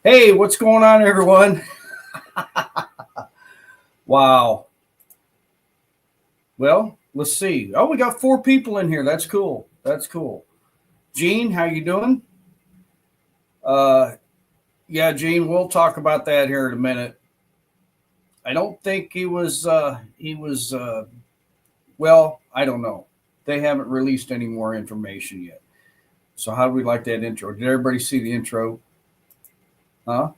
Hey, what's going on, everyone? Wow. Well, let's see. Oh, we got four people in here. That's cool. That's cool. Gene, how you doing? Uh, yeah, Gene, we'll talk about that here in a minute. I don't think he was. Well, I don't know. They haven't released any more information yet. So, how do we like that intro? Did everybody see the intro? Huh?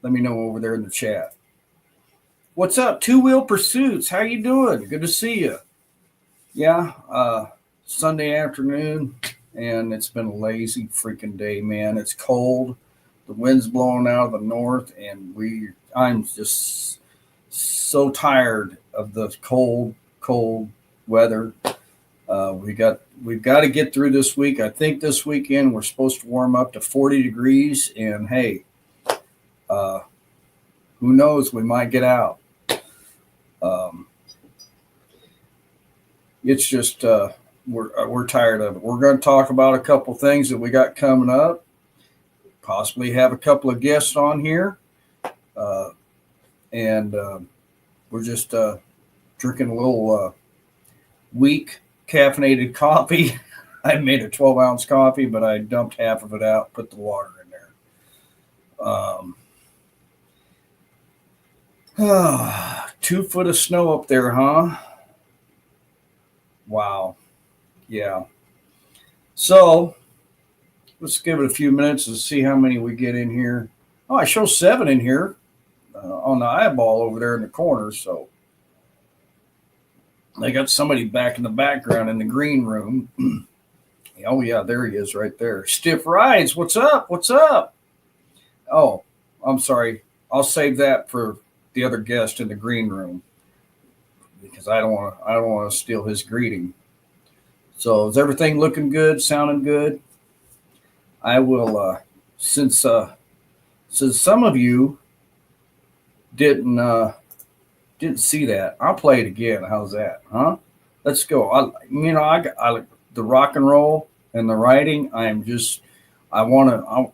Let me know over there in the chat. What's up, Two Wheel Pursuits? How you doing? Good to see you. Yeah, Sunday afternoon, and it's been a lazy freaking day, man. It's cold. The wind's blowing out of the north, and I'm just so tired of the cold weather. We've got to get through this week. I think this weekend we're supposed to warm up to 40 degrees, and hey, uh, who knows? We might get out. Um, it's just we're tired of it. We're going to talk about a couple things that we got coming up. Possibly have a couple of guests on here, uh, and we're just drinking a little weak caffeinated coffee. I made a 12-ounce coffee, but I dumped half of it out, put the water in there. 2 foot of snow up there, huh? Wow. Yeah. So let's give it a few minutes to see how many we get in here. Oh, I show 7 in here on the eyeball over there in the corner. So they got somebody back in the background in the green room. Oh, yeah, there he is right there. Stiff Rides, what's up? What's up? Oh, I'm sorry. I'll save that for the other guest in the green room because I don't want to steal his greeting. So is everything looking good, sounding good? I will since some of you didn't see that, I'll play it again. How's that? Huh? Let's go. I the rock and roll and the writing. I want to.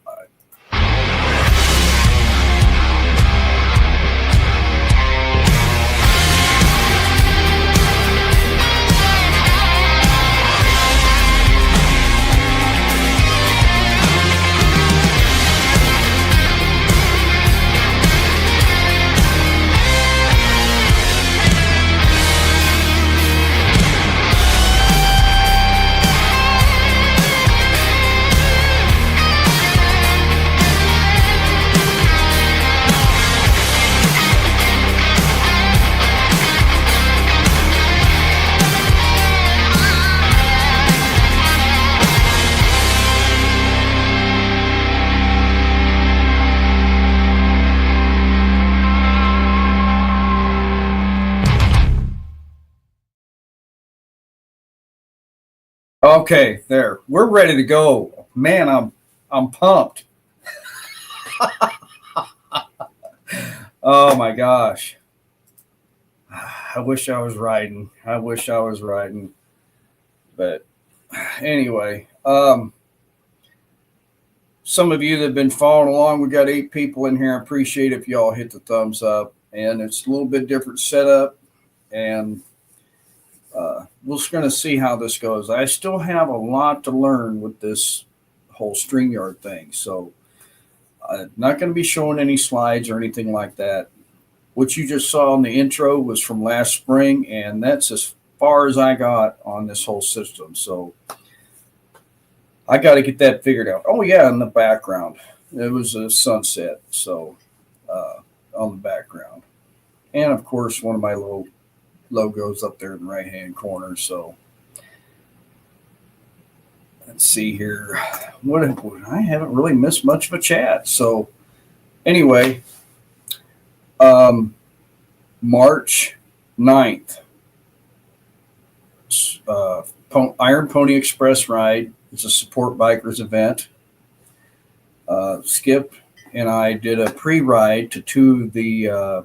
Okay, there. We're ready to go. Man, I'm pumped. Oh my gosh. I wish I was riding. I wish I was riding. But anyway, some of you that have been following along, we got 8 people in here. I appreciate if y'all hit the thumbs up. And it's a little bit different setup. And we're just going to see how this goes. I still have a lot to learn with this whole StreamYard thing. So I'm not going to be showing any slides or anything like that. What you just saw in the intro was from last spring, and that's as far as I got on this whole system. So I got to get that figured out. Oh, yeah, in the background. It was a sunset, so on the background. And, of course, one of my little logos up there in the right-hand corner. So let's see here. I haven't really missed much of a chat. So anyway, March 9th, Iron Pony Express Ride. It's a support bikers event. Skip and I did a pre-ride to 2 of the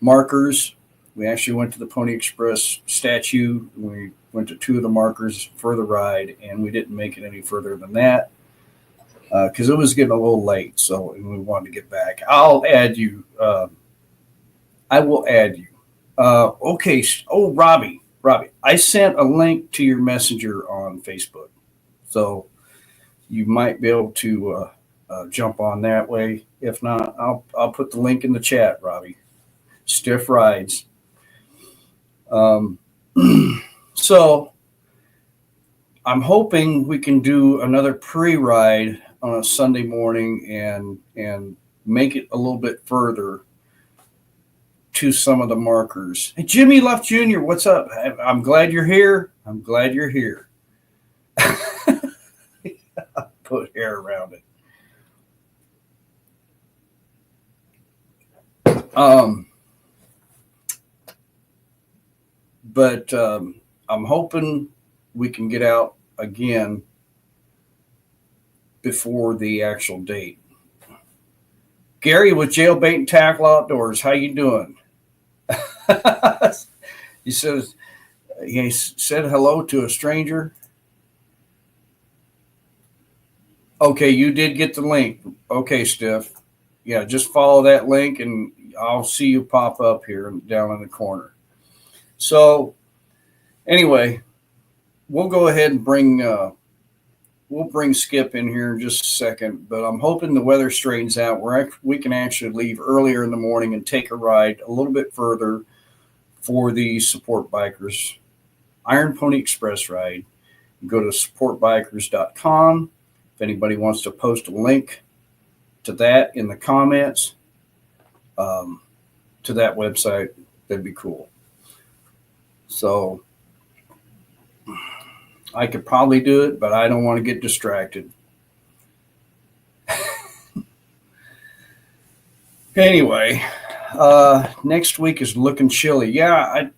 markers. We actually went to the Pony Express statue. We went to 2 of the markers for the ride, and we didn't make it any further than that. because it was getting a little late. So and we wanted to get back. I'll add you. I will add you. Okay. Oh, Robbie, I sent a link to your messenger on Facebook, so you might be able to jump on that way. If not, I'll put the link in the chat, Robbie. Stiff rides. Um, so I'm hoping we can do another pre-ride on a Sunday morning and make it a little bit further to some of the markers. Hey, Jimmy Luff Jr., what's up? I'm glad you're here. I'm glad you're here. Put hair around it. But I'm hoping we can get out again before the actual date. Gary with Jailbait and Tackle Outdoors, how you doing? he said hello to a stranger. Okay, you did get the link. Okay, Steph. Yeah, just follow that link and I'll see you pop up here down in the corner. So anyway, we'll go ahead and bring Skip in here in just a second, but I'm hoping the weather straightens out where we can actually leave earlier in the morning and take a ride a little bit further for the Support Bikers Iron Pony Express ride. You go to supportbikers.com. If anybody wants to post a link to that in the comments to that website, that'd be cool. So I could probably do it, but I don't want to get distracted. Anyway, next week is looking chilly. Yeah,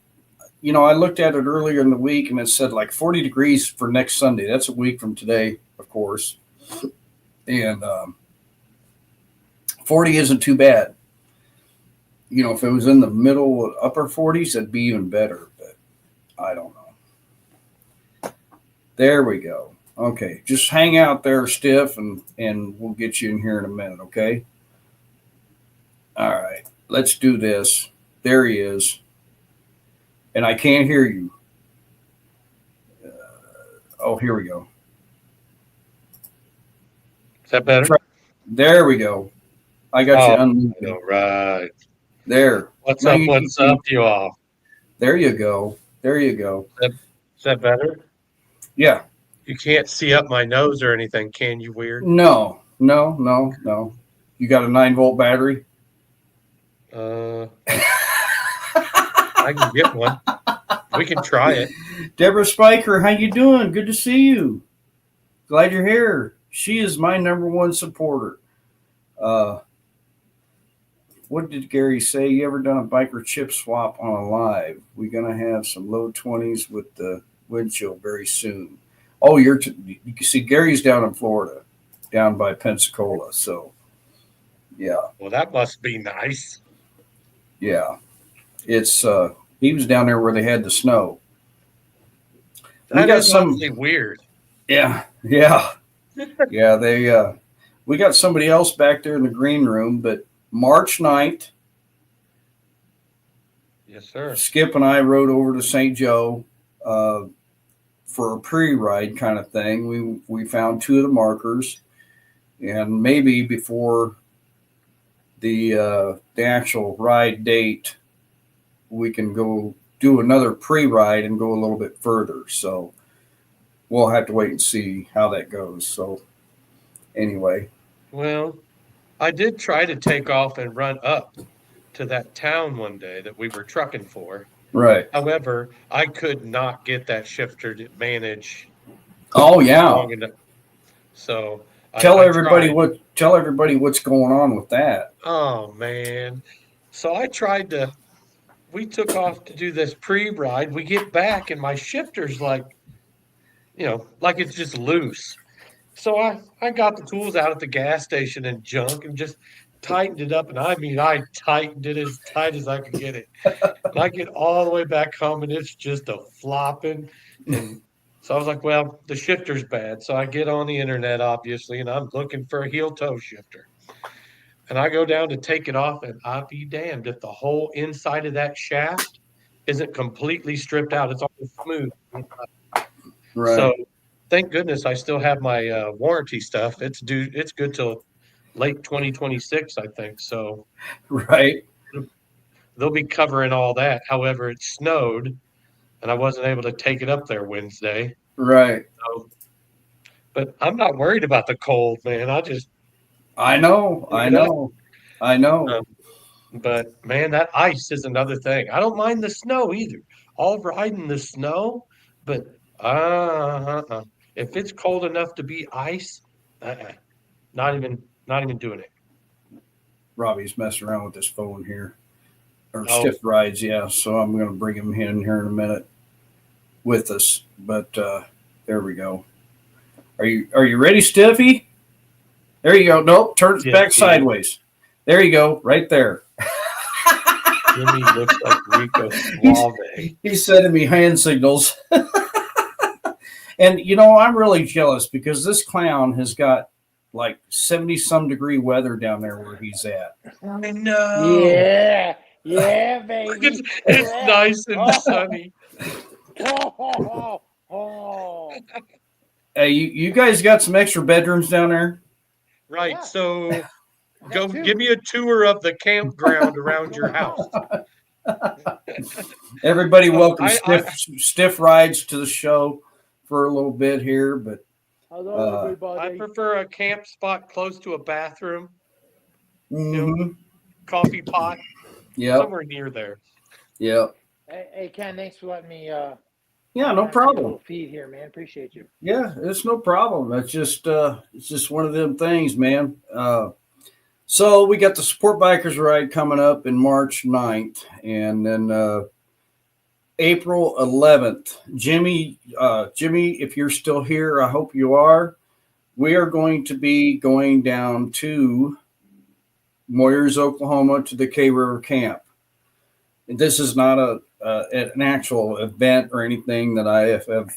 I looked at it earlier in the week and it said like 40 degrees for next Sunday. That's a week from today, of course. And 40 isn't too bad. If it was in the middle, upper 40s, that'd be even better. But I don't know. There we go. Okay, just hang out there, Stiff, and we'll get you in here in a minute, okay? All right, let's do this. There he is. And I can't hear you. Here we go. Is that better? There we go. I got you unmuted. All right. There. What's up, you all? There you go. Is that better? Yeah. You can't see up my nose or anything, can you, weird? No. You got a 9-volt battery? I can get one. We can try it. Deborah Spiker, how you doing? Good to see you. Glad you're here. She is my number one supporter. What did Gary say? You ever done a biker chip swap on a live? We're going to have some low 20s with the wind chill very soon. Oh, you can see Gary's down in Florida, down by Pensacola. So, yeah. Well, that must be nice. Yeah. It's he was down there where they had the snow. That is something weird. Yeah. Yeah, they we got somebody else back there in the green room, but March 9th. Yes, sir. Skip and I rode over to St. Joe for a pre-ride kind of thing. We found 2 of the markers, and maybe before the actual ride date, we can go do another pre-ride and go a little bit further. So we'll have to wait and see how that goes. So anyway. Well, I did try to take off and run up to that town one day that we were trucking for. Right. However, I could not get that shifter to manage. Oh yeah. So tell everybody what's going on with that. Oh man. So we took off to do this pre-ride. We get back and my shifter's like it's just loose. So I got the tools out at the gas station and junk and just tightened it up. And I tightened it as tight as I could get it. And I get all the way back home and it's just a flopping. And So I was like, well, the shifter's bad. So I get on the internet, obviously, and I'm looking for a heel toe shifter. And I go down to take it off, and I'll be damned if the whole inside of that shaft isn't completely stripped out. It's all smooth. Right. So thank goodness I still have my warranty stuff. It's good till late 2026, I think. So Right. they'll be covering all that. However, it snowed and I wasn't able to take it up there Wednesday. Right. So, but I'm not worried about the cold, man. I just I know. hang I it up. know. I know. Um, but man, that ice is another thing. I don't mind the snow either. I'll ride in the snow, but if it's cold enough to be ice, uh-uh, not even doing it. Robbie's messing around with his phone here. Or Oh, Stiff Rides, yeah. So I'm going to bring him in here in a minute with us. But there we go. Are you ready, Stiffy? There you go. Nope, turn it yes, back sideways. There you go, right there. Jimmy looks like Rico he's, Suave. he's sending me hand signals. And I'm really jealous because this clown has got like 70 some degree weather down there where he's at. I know. Yeah, yeah, It's, baby. it's Yeah. nice and Oh. sunny. Oh. Hey, you guys got some extra bedrooms down there? Right. Yeah. So go Two. give me a tour of the campground around your house. Everybody, So welcome I Stiff Rides to the show for a little bit here, but Hello, I everybody. prefer a camp spot close to a bathroom, mm-hmm. coffee pot, Yep, somewhere near there. yep. Hey, Ken, thanks for letting me Yeah, no have your problem. little feed here, man. Appreciate you. Yeah, it's no problem. It's just one of them things, man. So we got the Support Bikers ride coming up in March 9th, and then April 11th. Jimmy, if you're still here, I hope you are. We are going to be going down to Moyers, Oklahoma, to the K River Camp. And this is not an actual event or anything that I have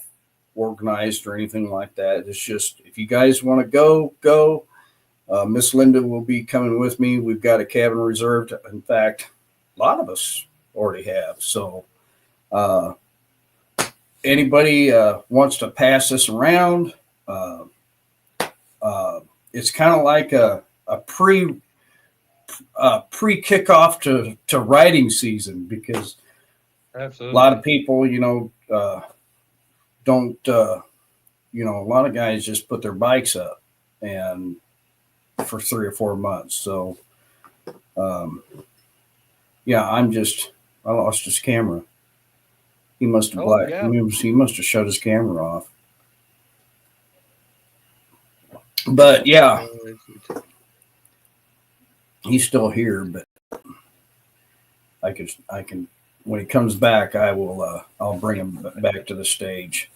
organized or anything like that. It's just if you guys want to go. Miss Linda will be coming with me. We've got a cabin reserved. In fact, a lot of us already have. So anybody wants to pass this around, it's kind of like a pre kickoff to riding season because Absolutely. a lot of people, don't, a lot of guys just put their bikes up and for 3 or 4 months. So, yeah, I lost his camera. He must have Yeah. he must have shut his camera off. But yeah, he's still here, but I can when he comes back, I'll bring him back to the stage.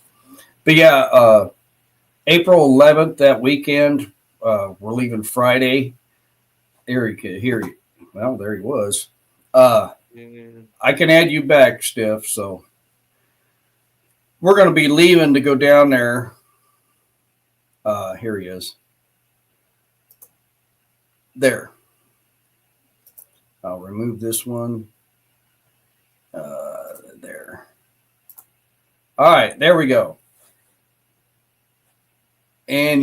But yeah, April 11th, that weekend, we're leaving Friday. There he was. I can add you back, Steph. So we're going to be leaving to go down there. Here he is. There. I'll remove this one. There. All right, there we go. And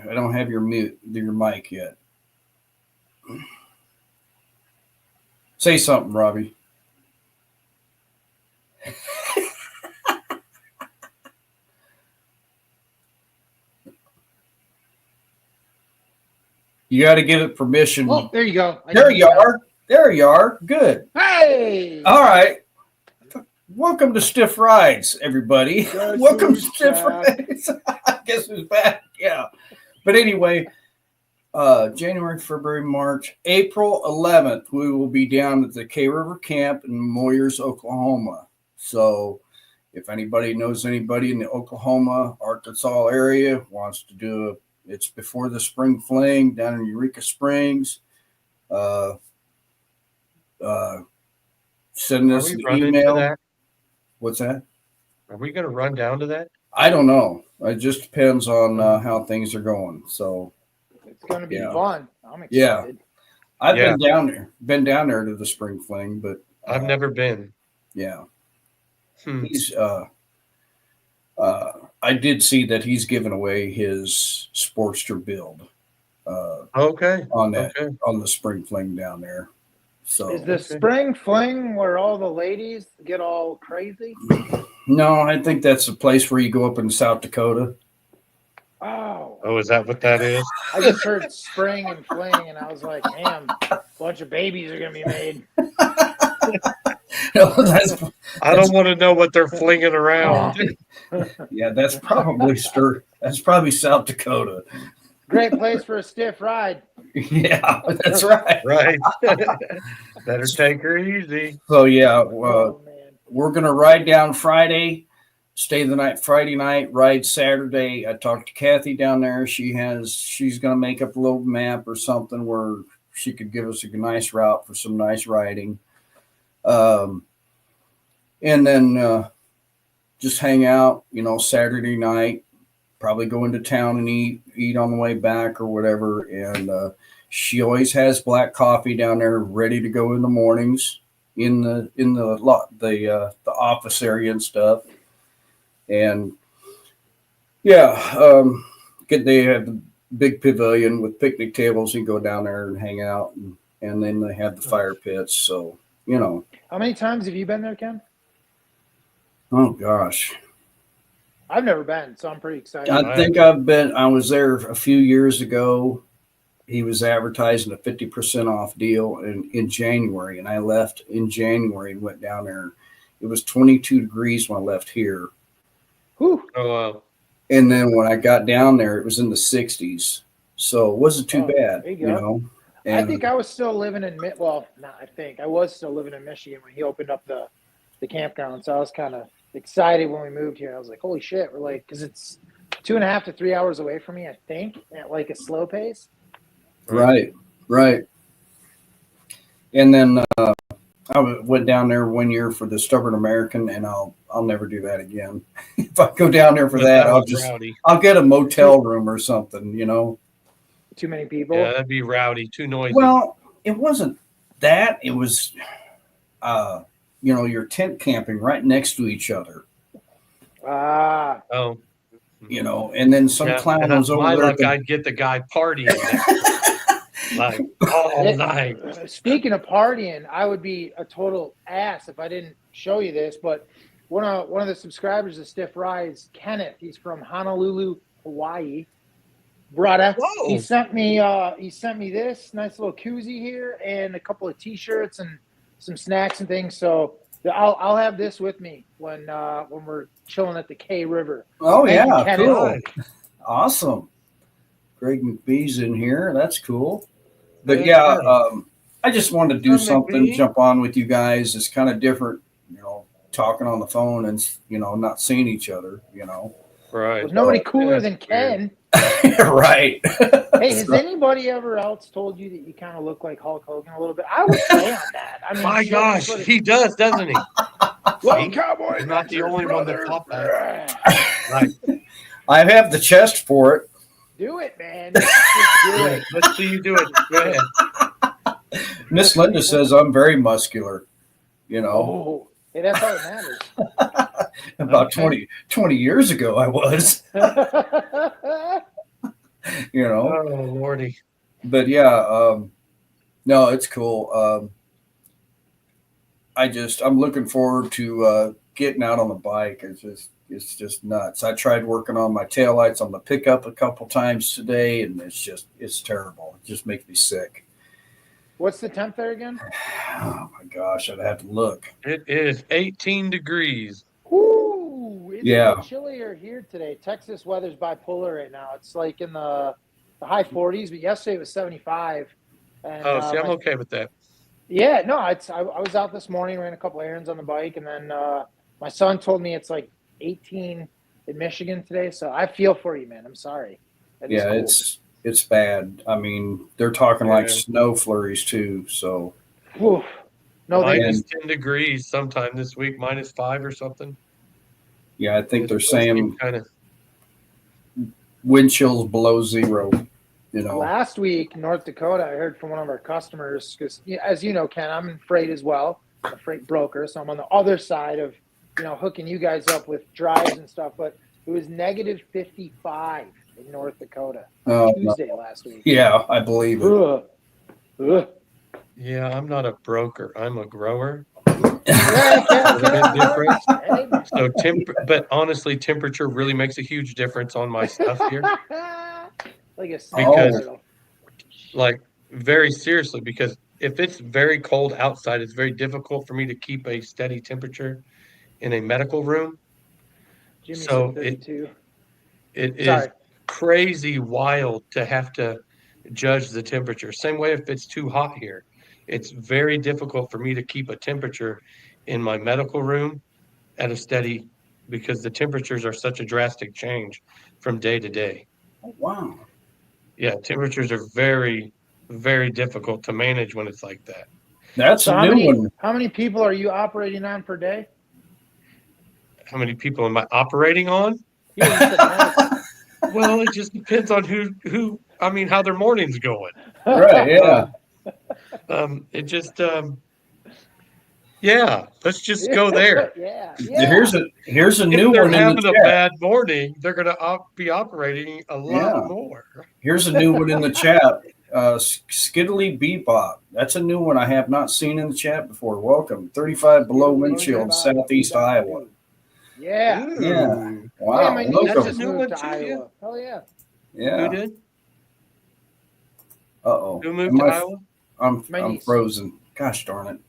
I don't have your mic yet. Say something, Robbie. You got to give it permission. Oh, there you go. There you are. There you are. Good. Hey. All right. Welcome to Stiff Rides, everybody. Welcome to Stiff Rides. I guess who's back. Yeah. But anyway, January, February, March, April 11th, we will be down at the K River Camp in Moyers, Oklahoma. So if anybody knows anybody in the Oklahoma, Arkansas area, wants to do it's before the spring fling down in Eureka Springs. Send us an email. That? What's that? Are we going to run down to that? I don't know. It just depends on how things are going. So It's going to be Yeah. fun. I'm Yeah. excited. I've Yeah. been down there to the spring fling, but I've never been. yeah, Hmm. he's I did see that he's given away his Sportster build Okay. on that Okay. on the spring fling down there. So Is the Okay. spring fling where all the ladies get all crazy? no, I think that's a place where you go up in South Dakota. Oh, Oh, is that what that is? I just heard spring and fling, and I was like, damn, a bunch of babies are going to be made. No, that's I don't want to know what they're flinging around. yeah, that's probably that's probably South Dakota. Great place for a stiff ride. Yeah, that's right. Right. Better take her easy. So yeah, Oh, man. we're gonna ride down Friday, stay the night Friday night, ride Saturday. I talked to Kathy down there. She's gonna make up a little map or something where she could give us a nice route for some nice riding. And then just hang out, Saturday night, probably go into town and eat on the way back or whatever. And she always has black coffee down there ready to go in the mornings in the office area and stuff. And yeah, they have the big pavilion with picnic tables. You go down there and hang out, and then they have the fire pits. So How many times have you been there, Ken? oh gosh, I've never been, so I'm pretty excited. I think I was there a few years ago. He was advertising a 50% off deal in January, and I left in January and went down there. It was 22 degrees when I left here. Whew. Oh, wow. And then when I got down there, it was in the 60s. So it wasn't too Oh, bad, there you go. I And think I was still living in I was still living in Michigan when he opened up the campground. So I was kind of excited when we moved here. I was like, holy shit, we're like, because it's 2.5 to 3 hours away from me, I think, at like a slow pace. right. And then I went down there one year for the Stubborn American, and I'll never do that again. If I go down there for that, was rowdy. I'll get a motel room or something, Too many people. Yeah, that'd be rowdy. Too noisy. Well, it wasn't that. It was, you're tent camping right next to each other, Ah, oh. and then some Yeah, clown and was over my there. luck, I'd get the guy partying like all night. Speaking of partying, I would be a total ass if I didn't show you this. But one of the subscribers of Stiff Rides, Kenneth, he's from Honolulu, Hawaii. Brother, Whoa. he sent me this nice little koozie here and a couple of T-shirts and some snacks and things. So I'll have this with me when we're chilling at the K River. Oh Thank you, yeah, Kenneth. cool, awesome. Greg McBee's in here. That's cool. But yeah, I just wanted to do What's up, something, McBee? jump on with you guys. It's kind of different, talking on the phone and not seeing each other. Right. There's nobody cooler Yeah, than that's weird. Ken. Right. Hey, has anybody ever else told you that you kind of look like Hulk Hogan a little bit? I would say on that. I mean, My shit, gosh, that's what he does, doesn't he? Well, See? Cowboy, He's not the your only one that brother. popped that. Right. I have the chest for it. Do it, man. Just do it. Let's see you do it. Go ahead. Miss Linda says I'm very muscular. Oh, hey, that's all that matters. About Okay. 20 years ago I was. Oh, Lordy. But yeah, no, it's cool. I'm looking forward to getting out on the bike. It's just nuts. I tried working on my taillights on the pickup a couple times today, and it's terrible. It just makes me sick. What's the temp there again? Oh my gosh, I'd have to look. It is 18 degrees. Ooh, it's Yeah. a bit chillier here today. Texas weather's bipolar right now. It's like in the high 40s, but yesterday it was 75. And, Oh, see, I'm okay with that. Yeah, no, I was out this morning, ran a couple errands on the bike, and then my son told me it's like 18 in Michigan today. So I feel for you, man. I'm sorry. That is Yeah, cold. it's bad. I mean, they're talking like Yeah. snow flurries too. So Oof. No, they Minus 10 degrees sometime this week, -5 or something. Yeah, I think they're It's supposed to be saying kind of. wind chills below 0. You know. Last week, North Dakota, I heard from one of our customers, because as you know, Ken, I'm in freight as well. I'm a freight broker, so I'm on the other side of, hooking you guys up with drives and stuff. But it was negative 55 in North Dakota on Tuesday last week. Yeah, I believe it. Ugh. Yeah, I'm not a broker. I'm a grower. Yeah, A little bit different. Hey, man. So but honestly, temperature really makes a huge difference on my stuff here. Like a Because turtle. like very seriously, because if it's very cold outside, it's very difficult for me to keep a steady temperature in a medical room. Jimmy So said 32. it is Sorry. crazy wild to have to judge the temperature. Same way if it's too hot here. It's very difficult for me to keep a temperature in my medical room at a steady because the temperatures are such a drastic change from day to day. Oh, wow. Yeah, temperatures are very, very difficult to manage when it's like that. That's So a new one. how many people are you operating on per day? How many people am I operating on? Yeah, you said medical. Well, it just depends on how their morning's going. Right, yeah. It just, yeah, let's just go there. Yeah. Here's a If new they're one in the having a chat. bad morning, they're going to be operating a lot Yeah. more. Here's a new one in the chat. Skiddly Bebop. That's a new one I have not seen in the chat before. Welcome. 35 below wind chill in southeast Iowa. Yeah. Yeah. Ooh. Wow. Yeah, my niece That's a just new moved one to too, Iowa. Hell yeah. Who Yeah. did? Uh-oh. Who moved to Iowa? My I'm niece. frozen. Gosh darn it.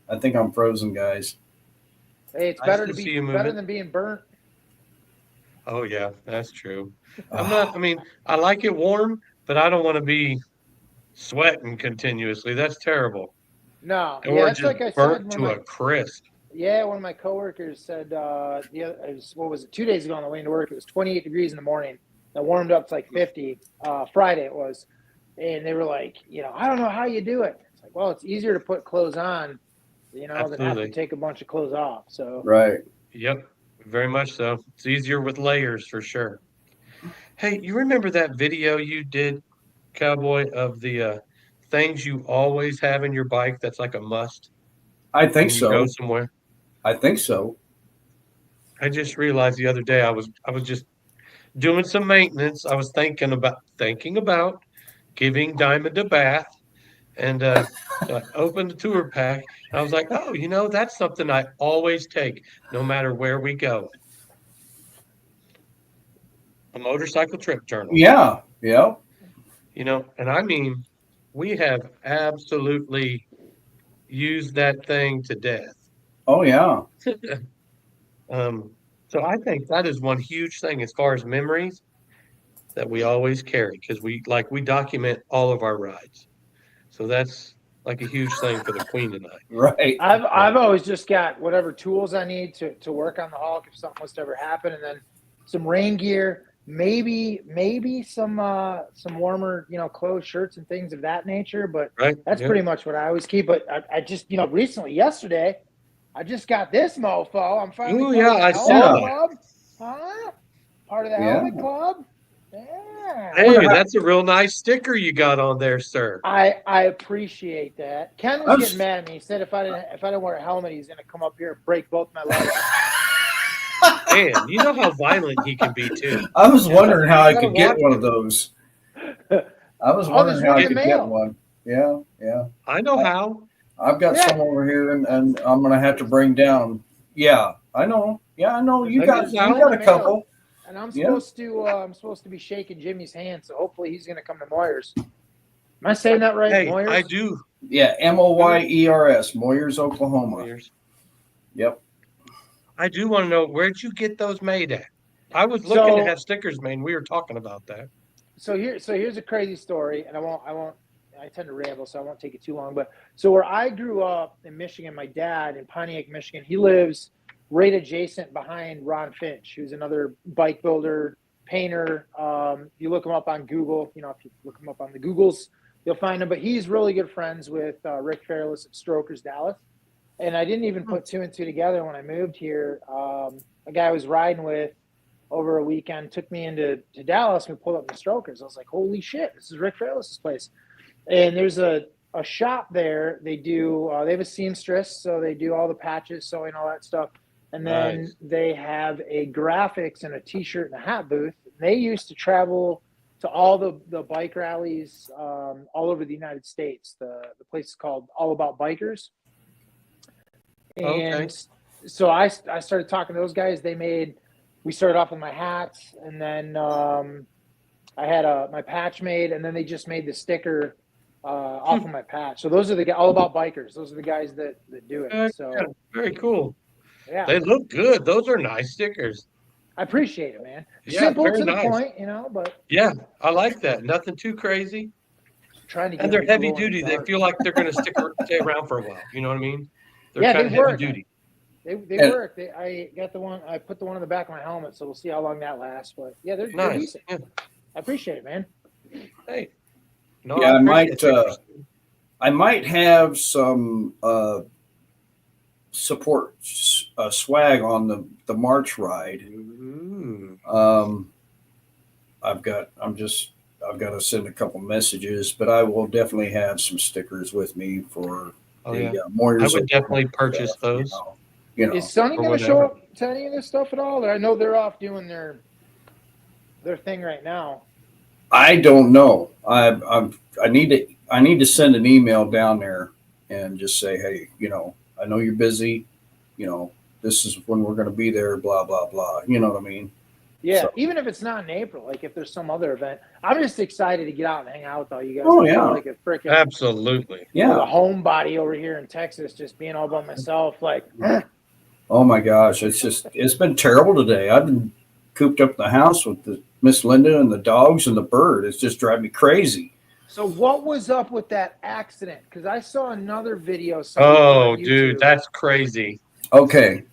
I think I'm frozen, guys. Hey, it's I better still to see be you better moving. than being burnt. Oh yeah, that's true. I like it warm, but I don't want to be sweating continuously. That's terrible. No, yeah, Or that's just like I said. burnt to a crisp. One of my coworkers said what was it, 2 days ago on the way into work? It was 28 degrees in the morning. It warmed up to like 50. Friday it was, and they were like, I don't know how you do it. It's like, well, it's easier to put clothes on, than have to Absolutely. take a bunch of clothes off. So Right. Yep, very much so. It's easier with layers for sure. Hey, you remember that video you did, Cowboy, of the things you always have in your bike that's like a must I think when you go so. somewhere? I think so. I just realized the other day I was just doing some maintenance. I was thinking about giving Diamond a bath, and so I opened the tour pack. And I was like, oh, that's something I always take, no matter where we go. A motorcycle trip journal. Yeah. Yeah. And I mean, we have absolutely used that thing to death. Oh yeah. Um, so I think that is one huge thing as far as memories that we always carry because we document all of our rides. So that's like a huge thing for the Queen and I. Right. I've always just got whatever tools I need to work on the Hulk if something was to ever happen, and then some rain gear, maybe some warmer, clothes, shirts, and things of that nature. But Right? that's Yep. pretty much what I always keep. But I just, recently, yesterday, I just got this mofo. I'm finally Ooh, part yeah, of the I helmet saw that. club. Huh? Part of the Yeah. helmet club. Yeah. Hey, that's a real nice sticker you got on there, sir. I appreciate that. Ken was I'm getting mad at me. He said if I didn't wear a helmet, he's gonna come up here and break both my legs. Man, you know how violent he can be too. I was wondering how I gotta could get watch one him. of those. I was Oh, wondering there's how one I in the could get mail. one. Yeah, yeah. I know how. I've got Yeah. some over here, and I'm gonna have to bring down. Yeah, I know. Yeah, I know. You I got know. a couple. And I'm Yeah. supposed to be shaking Jimmy's hand, so hopefully he's gonna come to Moyers. Am I saying that right? Hey, Moyers? I do. Yeah, Moyers, Moyers, Oklahoma. Yep. I do want to know, where'd you get those made at? I was looking to So- have stickers made. We were talking about that. So here's a crazy story, and I tend to ramble, so I won't take it too long. But so where I grew up in Michigan, my dad in Pontiac, Michigan, he lives right adjacent behind Ron Finch, who's another bike builder, painter. You look him up on Google, if you look him up on the Googles, you'll find him. But he's really good friends with Rick Fairless at Strokers Dallas. And I didn't even put two and two together when I moved here. A guy I was riding with over a weekend took me into Dallas and we pulled up the Strokers. I was like, holy shit, this is Rick Fralis' place. And there's a shop there. They do, they have a seamstress, so they do all the patches, sewing, all that stuff. And then Nice. they have a graphics and a t-shirt and a hat booth. They used to travel to all the bike rallies all over the United States. The place is called All About Bikers. And so I started talking to those guys. We started off with my hats, and then I had my patch made, and then they just made the sticker off of my patch. So those are the All About Bikers. Those are the guys that do it. So Yeah, very cool. yeah, They look good. Those are nice stickers. I appreciate it, man. Yeah, Simple very to the nice. point, but Yeah, I like that. Nothing too crazy. trying to get And they're them heavy glow in the duty. They dark. feel like they're going to stay around for a while. You know what I mean? They're Yeah, kind they of heavy work. duty. They And- work. I got the one. I put the one on the back of my helmet, so we'll see how long that lasts. But yeah, they're Nice. decent. Yeah. I appreciate it, man. Hey. No, Yeah, appreciate I might have some support swag on the March ride. Ooh. I've got to send a couple messages, but I will definitely have some stickers with me for Oh, the yeah. Warriors. I would of definitely Wellness purchase stuff, those. You know. Is Sonny or going to show whatever. up to any of this stuff at all? Or I know they're off doing their thing right now. I don't know. I need to send an email down there and just say, hey, I know you're busy. This is when we're going to be there. Blah blah blah. You know what I mean? Yeah, So- even if it's not in April, like if there's some other event, I'm just excited to get out and hang out with all you guys. Oh, I feel yeah. like a freaking Absolutely. Yeah. a homebody over here in Texas, just being all by myself. Like, Oh my gosh, it's been terrible today. I've been cooped up in the house with the Miss Linda and the dogs and the bird. It's just driving me crazy. so what was up with that accident? Because I saw another video. somebody put Oh, on dude, YouTube. that's crazy. Okay.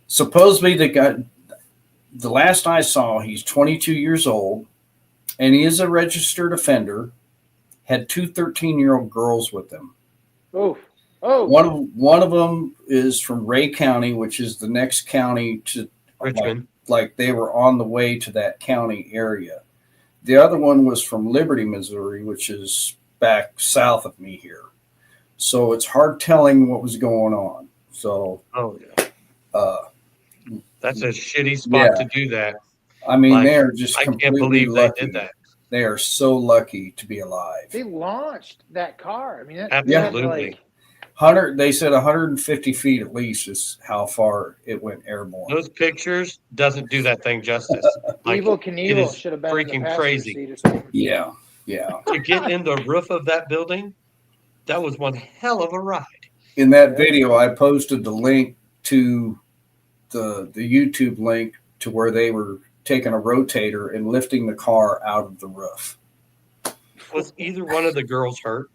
Supposedly the last I saw, he's 22 years old and he is a registered offender, had two 13-year-old girls with him. Oof. Oh, One of them is from Ray County, which is the next county to Richmond. like they were on the way to that county area. The other one was from Liberty, Missouri, which is back south of me here. So it's hard telling what was going on. So, Oh, yeah. That's a shitty spot to do that. I mean, Like, they are just I can't completely believe lucky. they did that. They are so lucky to be alive. they launched that car. I mean, Absolutely. They said 150 feet at least is how far it went airborne. Those pictures doesn't do that thing justice. Like, Evil it Knievel is should have been in the freaking passenger crazy. seat or something. Yeah. To get in the roof of that building, that was one hell of a ride. In that video, I posted the link to the YouTube link to where they were taking a rotator and lifting the car out of the roof. Was either one of the girls hurt?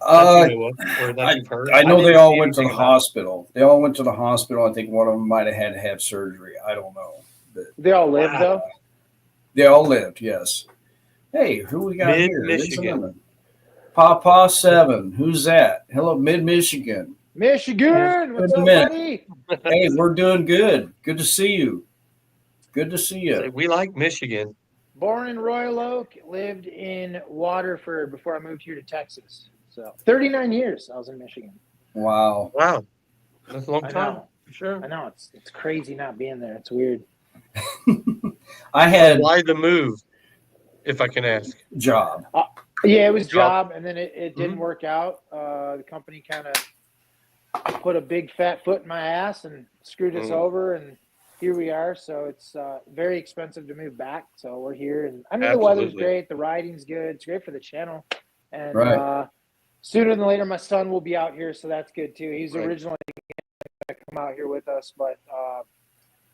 Uh, That you know of, or that you've heard? I know they didn't all see went to the anything about it. hospital. They all went to the hospital. I think one of them might have had to have surgery. I don't know. But They all live Wow. though. they all lived, yes. Hey, who we got Mid here? There's Michigan. another. Papa 7. Who's that? Hello, Mid Michigan. Michigan, what's Wait a up, minute. buddy? Hey, we're doing good. Good to see you. Good to see you. We like Michigan. Born in Royal Oak, lived in Waterford before I moved here to Texas. So 39 years I was in Michigan. Wow. Wow. That's a long I time. know. For sure. I know it's crazy not being there. It's weird. I had Why the move, if I can ask? job. Yeah, it was Job. job, and then it didn't work out. The company kind of put a big fat foot in my ass and screwed us over, and here we are. So it's very expensive to move back. So we're here, and I mean the weather's Absolutely. great, the riding's good, it's great for the channel, and Right. sooner than later my son will be out here, so that's good too. He's Right. originally going to come out here with us, but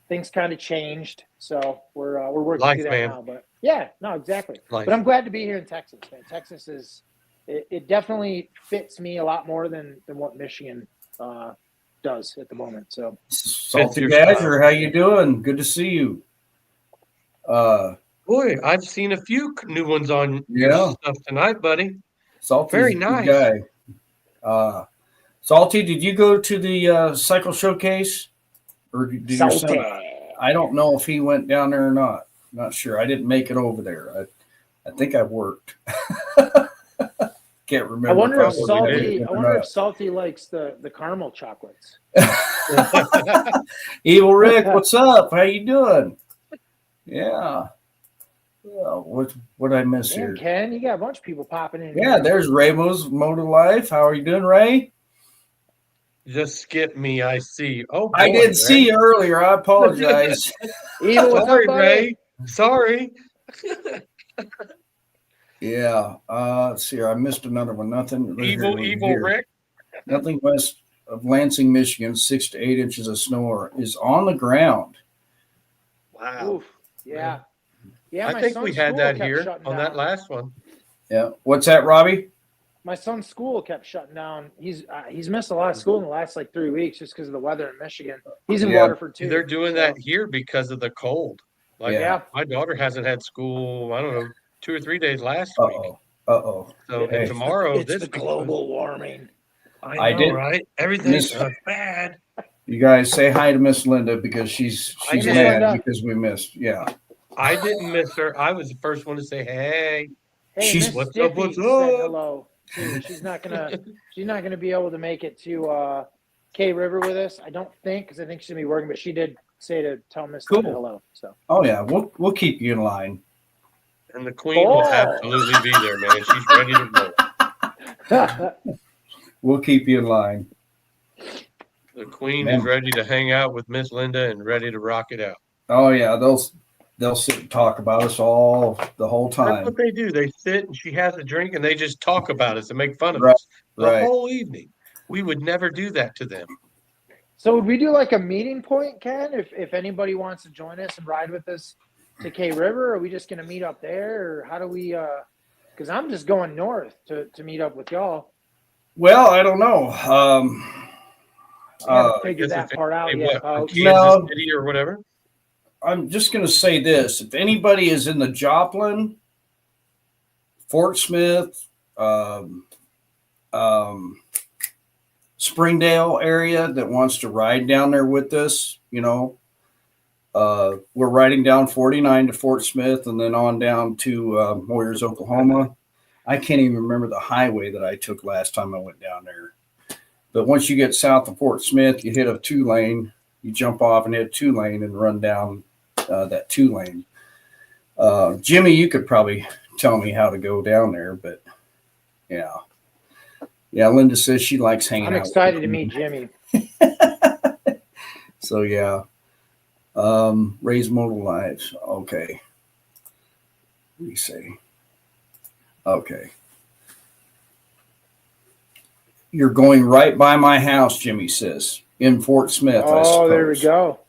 things kind of changed, so we're working Life, through that man. now. But yeah, no, exactly. Life. But I'm glad to be here in Texas, man. Texas is it definitely fits me a lot more than what Michigan does at the moment. So Salty your Badger, style. how you doing? Good to see you. Boy, I've seen a few new ones on your Yeah. stuff tonight, buddy. Salty's Very a good nice. guy. Salty, did you go to the cycle showcase, or did your son? Salty. I don't know if he went down there or not. Not sure. I didn't make it over there. I think I worked. Can't remember. I wonder if Probably Salty likes the caramel chocolates. Evil Rick, what's up? How you doing? Yeah. What did I miss Damn, here? Ken, you got a bunch of people popping in. Yeah, here. there's Ramos Motor Life. How are you doing, Ray? Just skip me. I see. Oh, boy, I did Ray. see you earlier. I apologize. Evil, what's Sorry, up, buddy? Ray. Sorry. Yeah. Let's see here. I missed another one. Nothing. Evil Here. Rick. Nothing west of Lansing, Michigan. 6 to 8 inches of snow is on the ground. Wow. Oof. Yeah. Yeah, I my think son's we had school that kept here shutting on down. that last one. Yeah. What's that, Robbie? My son's school kept shutting down. He's missed a lot of school in the last like 3 weeks just because of the weather in Michigan. He's in Yeah. Waterford too. They're doing that here because of the cold. Like, Yeah. my daughter hasn't had school, I don't know, 2 or 3 days last week. Uh-oh. So Hey. and tomorrow, It's the global warming. I know, did- right? Everything's Miss- bad. You guys say hi to Miss Linda because she's I did. mad because we missed. Yeah. I didn't miss her. I was the first one to say, hey. Hey, She's- Miss What's up, Stiffy what's said up? hello. Too. She's not gonna be able to make it to K River with us. I don't think because I think she's gonna be working, but she did say to tell Miss Cool. Linda hello. So Oh yeah, we'll keep you in line. And the queen will absolutely be there, man. She's ready to roll. We'll keep you in line. The queen Man. is ready to hang out with Miss Linda and ready to rock it out. Oh yeah, they'll sit and talk about us all the whole That's time. what they do. They sit and she has a drink and they just talk about us and make fun of Right, us the right. whole evening. We would never do that to them. So would we do like a meeting point, Ken? If anybody wants to join us and ride with us to K River, are we just gonna meet up there, or how do we? Because I'm just going north to meet up with y'all. Well, I don't know. I haven't figured guess that part out Hey, yet, what, folks. Kansas No. City or whatever? I'm just going to say this: if anybody is in the Joplin, Fort Smith, Springdale area that wants to ride down there with us, we're riding down 49 to Fort Smith and then on down to Moyers, Oklahoma. I can't even remember the highway that I took last time I went down there. But once you get south of Fort Smith, you hit a 2-lane. You jump off and hit 2-lane and run down that 2-lane. Jimmy, you could probably tell me how to go down there, but yeah. Yeah, Linda says she likes hanging out. I'm excited to meet Jimmy. So yeah. Raise Modal Lives. Okay. What do you say? Okay. You're going right by my house, Jimmy says, in Fort Smith. I Oh, there we suppose. go.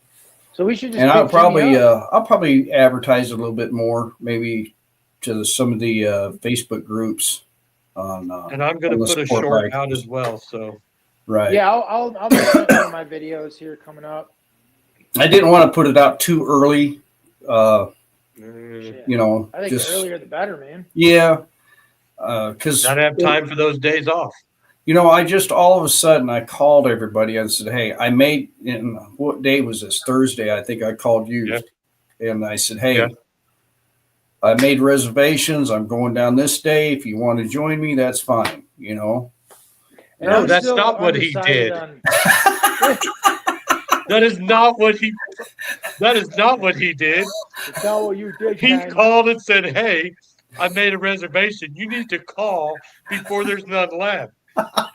So we should just. And pick Jimmy up. I'll probably advertise a little bit more, maybe to some of the Facebook groups. And I'm going on to the put a sport short bike. out as well. So Right. Yeah, I'll make one of my videos here coming up. I didn't want to put it out too early. Shit. I think Just the earlier the better, man. yeah. Because gotta have time for those days off. I just all of a sudden I called everybody and said, "Hey, I made." And what day was this? Thursday, I think I called you, Yeah. and I said, "Hey, Yeah. I made reservations. I'm going down this day. If you want to join me, that's fine." And No, I'm that's still not what he undecided did. on- That is not what he. That is not what he did. It's not what you did, He Ken. called and said, "Hey, I made a reservation. You need to call before there's none left,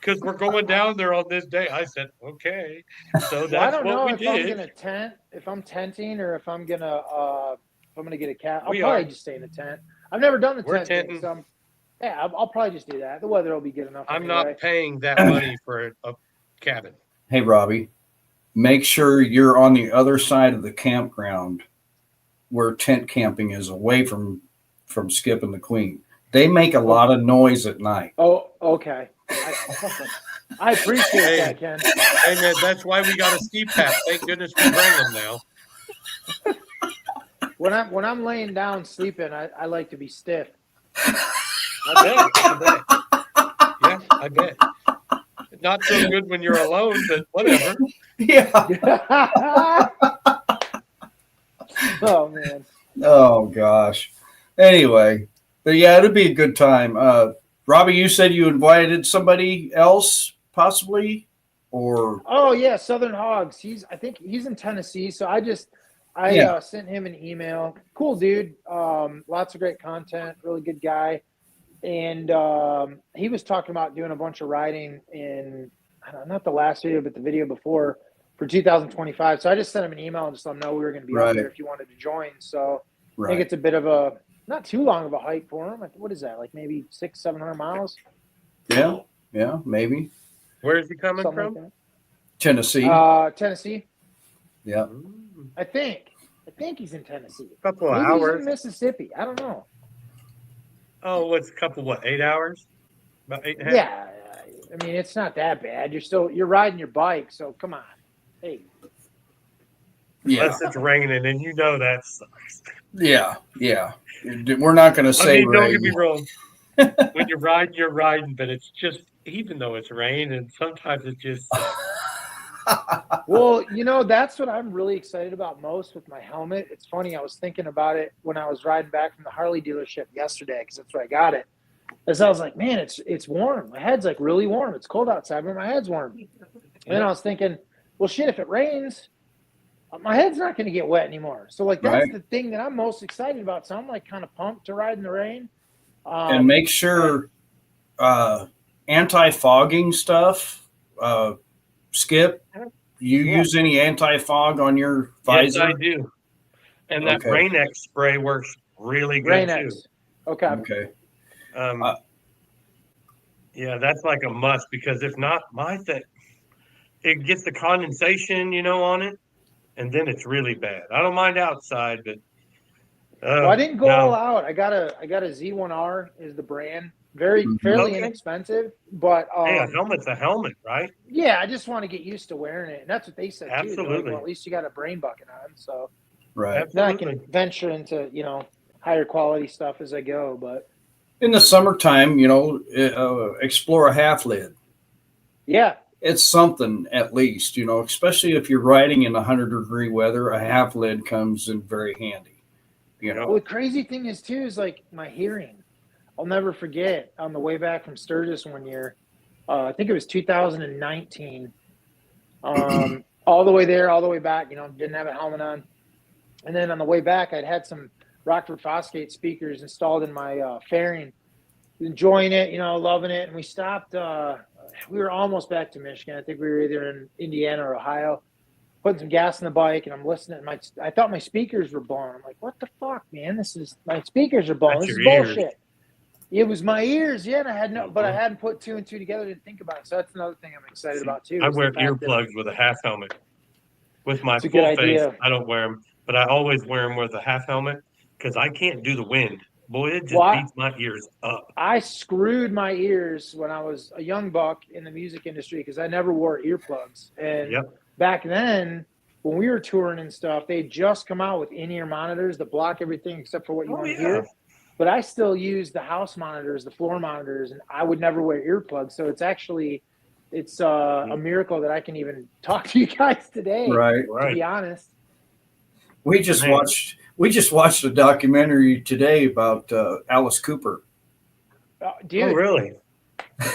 because we're going down there on this day." I said, "Okay." So Well, I that's don't what know we if I'm did. gonna tent, if I'm tenting, or if I'm gonna get a cat. I'll We probably are. just stay in a tent. I've never done the We're tent thing, tenting. so I'll probably just do that. The weather will be good enough. I'm anyway. not paying that money for a cabin. Hey, Robbie, make sure you're on the other side of the campground where tent camping is, away from Skip and the Queen. They make a lot of noise at night. Oh, okay. I appreciate Hey. that, Ken. Hey man, that's why we got a ski pack. Thank goodness we bring them now. When I'm laying down sleeping, I like to be stiff. I bet. Yeah, I bet. not so good when you're alone, but whatever. Yeah. Oh man. Oh gosh. Anyway, but yeah, it'd be a good time. Robbie, you said you invited somebody else, possibly, or Oh yeah, Southern Hogs. I think he's in Tennessee. So I yeah, sent him an email. Cool dude. Lots of great content. Really good guy. And he was talking about doing a bunch of riding in I don't know, not the last video, but the video before for 2025. So I just sent him an email and just let him know we were going to be up there right, if you wanted to join. So I think right. it's a bit of a not too long of a hike for him. What is that? Like maybe 600-700 miles, Yeah, yeah, maybe Where is he coming something like from? that. Tennessee. Tennessee. Yeah, I think he's in Tennessee. Couple of Maybe he's hours. in Mississippi. I don't know. Oh, what's a couple? What, 8 hours? About 8.5. Yeah, I mean it's not that bad. You're riding your bike, so come on. Hey, yeah, Unless it's raining, and you know that sucks. yeah, yeah. We're not going to I say mean, don't rain. get me wrong. When you're riding, but it's just even though it's rain, and sometimes it just sucks. well, that's what I'm really excited about most with my helmet. It's funny, I was thinking about it when I was riding back from the Harley dealership yesterday because that's where I got it. As I was like, man, it's warm. My head's like really warm. It's cold outside, but my head's warm. And then I was thinking, well, shit, if it rains, my head's not going to get wet anymore. So like that's Right. the thing that I'm most excited about. So I'm like kind of pumped to ride in the rain. And make sure anti-fogging stuff. Skip, you Yeah. use any anti-fog on your Yes, visor? I do. And that Okay. Rain-X spray works really good Rain-X. too. Okay. Okay. Yeah, that's like a must because if not, my thing, it gets the condensation, on it, and then it's really bad. I don't mind outside, but Well, I didn't go all no. out. I got a Z1R is the brand. Fairly Okay. inexpensive, but Hey, a helmet's a helmet, right? yeah, I just want to get used to wearing it, and that's what they said too. They're like, Absolutely. well, at least you got a brain bucket on, so Right. then I Absolutely. can venture into higher quality stuff as I go. But In the summertime, explore a half lid. yeah, It's something at least, especially if you're riding in 100-degree weather, a half lid comes in very handy. well, the crazy thing is too is like my hearing. I'll never forget on the way back from Sturgis one year. I think it was 2019. All the way there, all the way back. Didn't have a helmet on. And then on the way back, I'd had some Rockford Fosgate speakers installed in my fairing, enjoying it, loving it. And we stopped. We were almost back to Michigan. I think we were either in Indiana or Ohio, putting some gas in the bike, and I'm listening. I thought my speakers were blown. I'm like, what the fuck, man? My speakers are blown. That's This is your ears. bullshit. It was my ears, yeah, and I had but I hadn't put two and two together. Didn't think about it. So that's another thing I'm excited about too. I is the wear fact that earplugs with a half helmet. With my it's a full good face, idea. I don't wear them, but I always wear them with a half helmet because I can't do the wind. Boy, it just Well, beats my ears up. I screwed my ears when I was a young buck in the music industry because I never wore earplugs. And Yep. back then, when we were touring and stuff, they had just come out with in-ear monitors that block everything except for what you Oh, want to yeah. hear. But I still use the house monitors, the floor monitors, and I would never wear earplugs. So it's a miracle that I can even talk to you guys today. Right. To be honest. We just Man. watched a documentary today about Alice Cooper. Dude, Oh, really?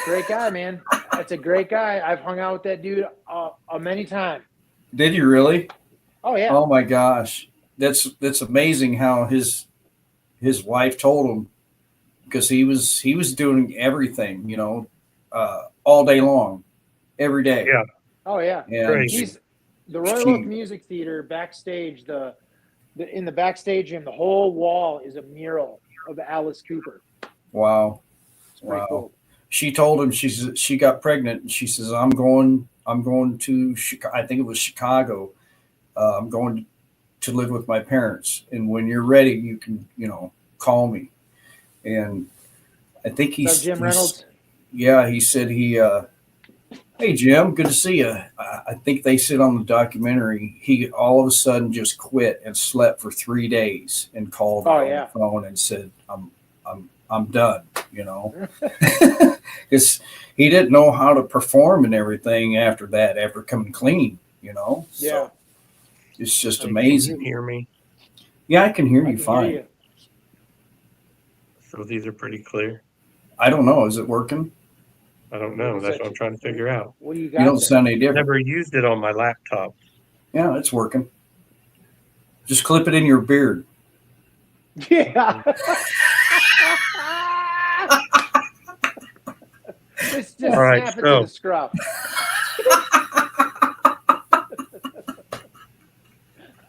great guy, man. That's a great guy. I've hung out with that dude many times. Did you really? Oh yeah. Oh my gosh, that's amazing how his wife told him, because he was doing everything, all day long, every day. Yeah. Oh yeah. And Crazy. He's the Royal Oak Music Theater backstage. In the backstage room, the whole wall is a mural of Alice Cooper. wow. It's pretty cool. She told him she got pregnant, and she says, I'm going to Chicago. I think it was Chicago. I'm going to live with my parents, and when you're ready, you can call me. And I think Is that Jim Reynolds? Yeah, he said hey Jim, good to see you. I think they said on the documentary he all of a sudden just quit and slept for 3 days and called her on the phone and said, I'm I'm done, you know, because he didn't know how to perform and everything after that, after coming clean, you know. Yeah. So it's just Hey, amazing. Can you hear me? Yeah, I can hear I you can fine. hear you. So these are pretty clear. I don't know. Is it working? I don't What know. is That's that what I'm trying to figure out. What do you You got don't there? sound any different. Never used it on my laptop. Yeah, it's working. Just clip it in your beard. Yeah. just All right, snap it so- to the scruff.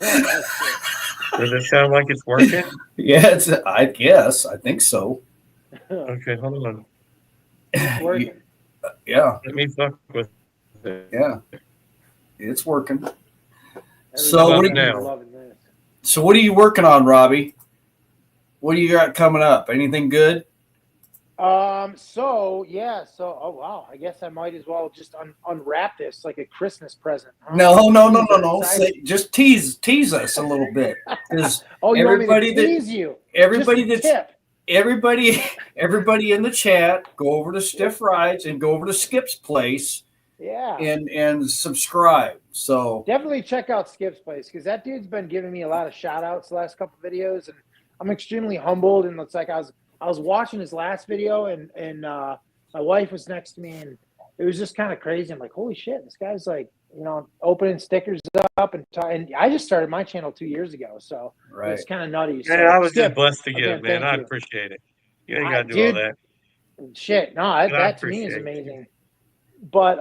Oh, shit. Does it sound like it's working? Yeah, it's. I guess. I think so. Okay, hold on. It's working. Yeah, Let me fuck with it. yeah, it's working. Everybody So what about do else is now? loving this. So what are you working on, Robbie? What do you got coming up? Anything good? So yeah, oh wow, I guess I might as well just unwrap this like a Christmas present. Huh? No. Teaser, excited. Just tease us a little bit, because Oh, you want me to everybody that- tease you? everybody Just a that's tip. everybody in the chat, go over to Stiff Rides and go over to Skip's place Yeah. and subscribe. So Definitely check out Skip's place because that dude's been giving me a lot of shout outs the last couple videos, and I'm extremely humbled. And it's like I was watching his last video, and my wife was next to me, and it was just kind of crazy. I'm like, holy shit, this guy's like, you know, opening stickers up, and I just started my channel 2 years ago, so right. it's kind of nutty. Man, So, I was Skip, just blessed to again, give, man. thank I you. appreciate it. You ain't got to do all Dude, that. shit, no, And I that to me is appreciate you. amazing. But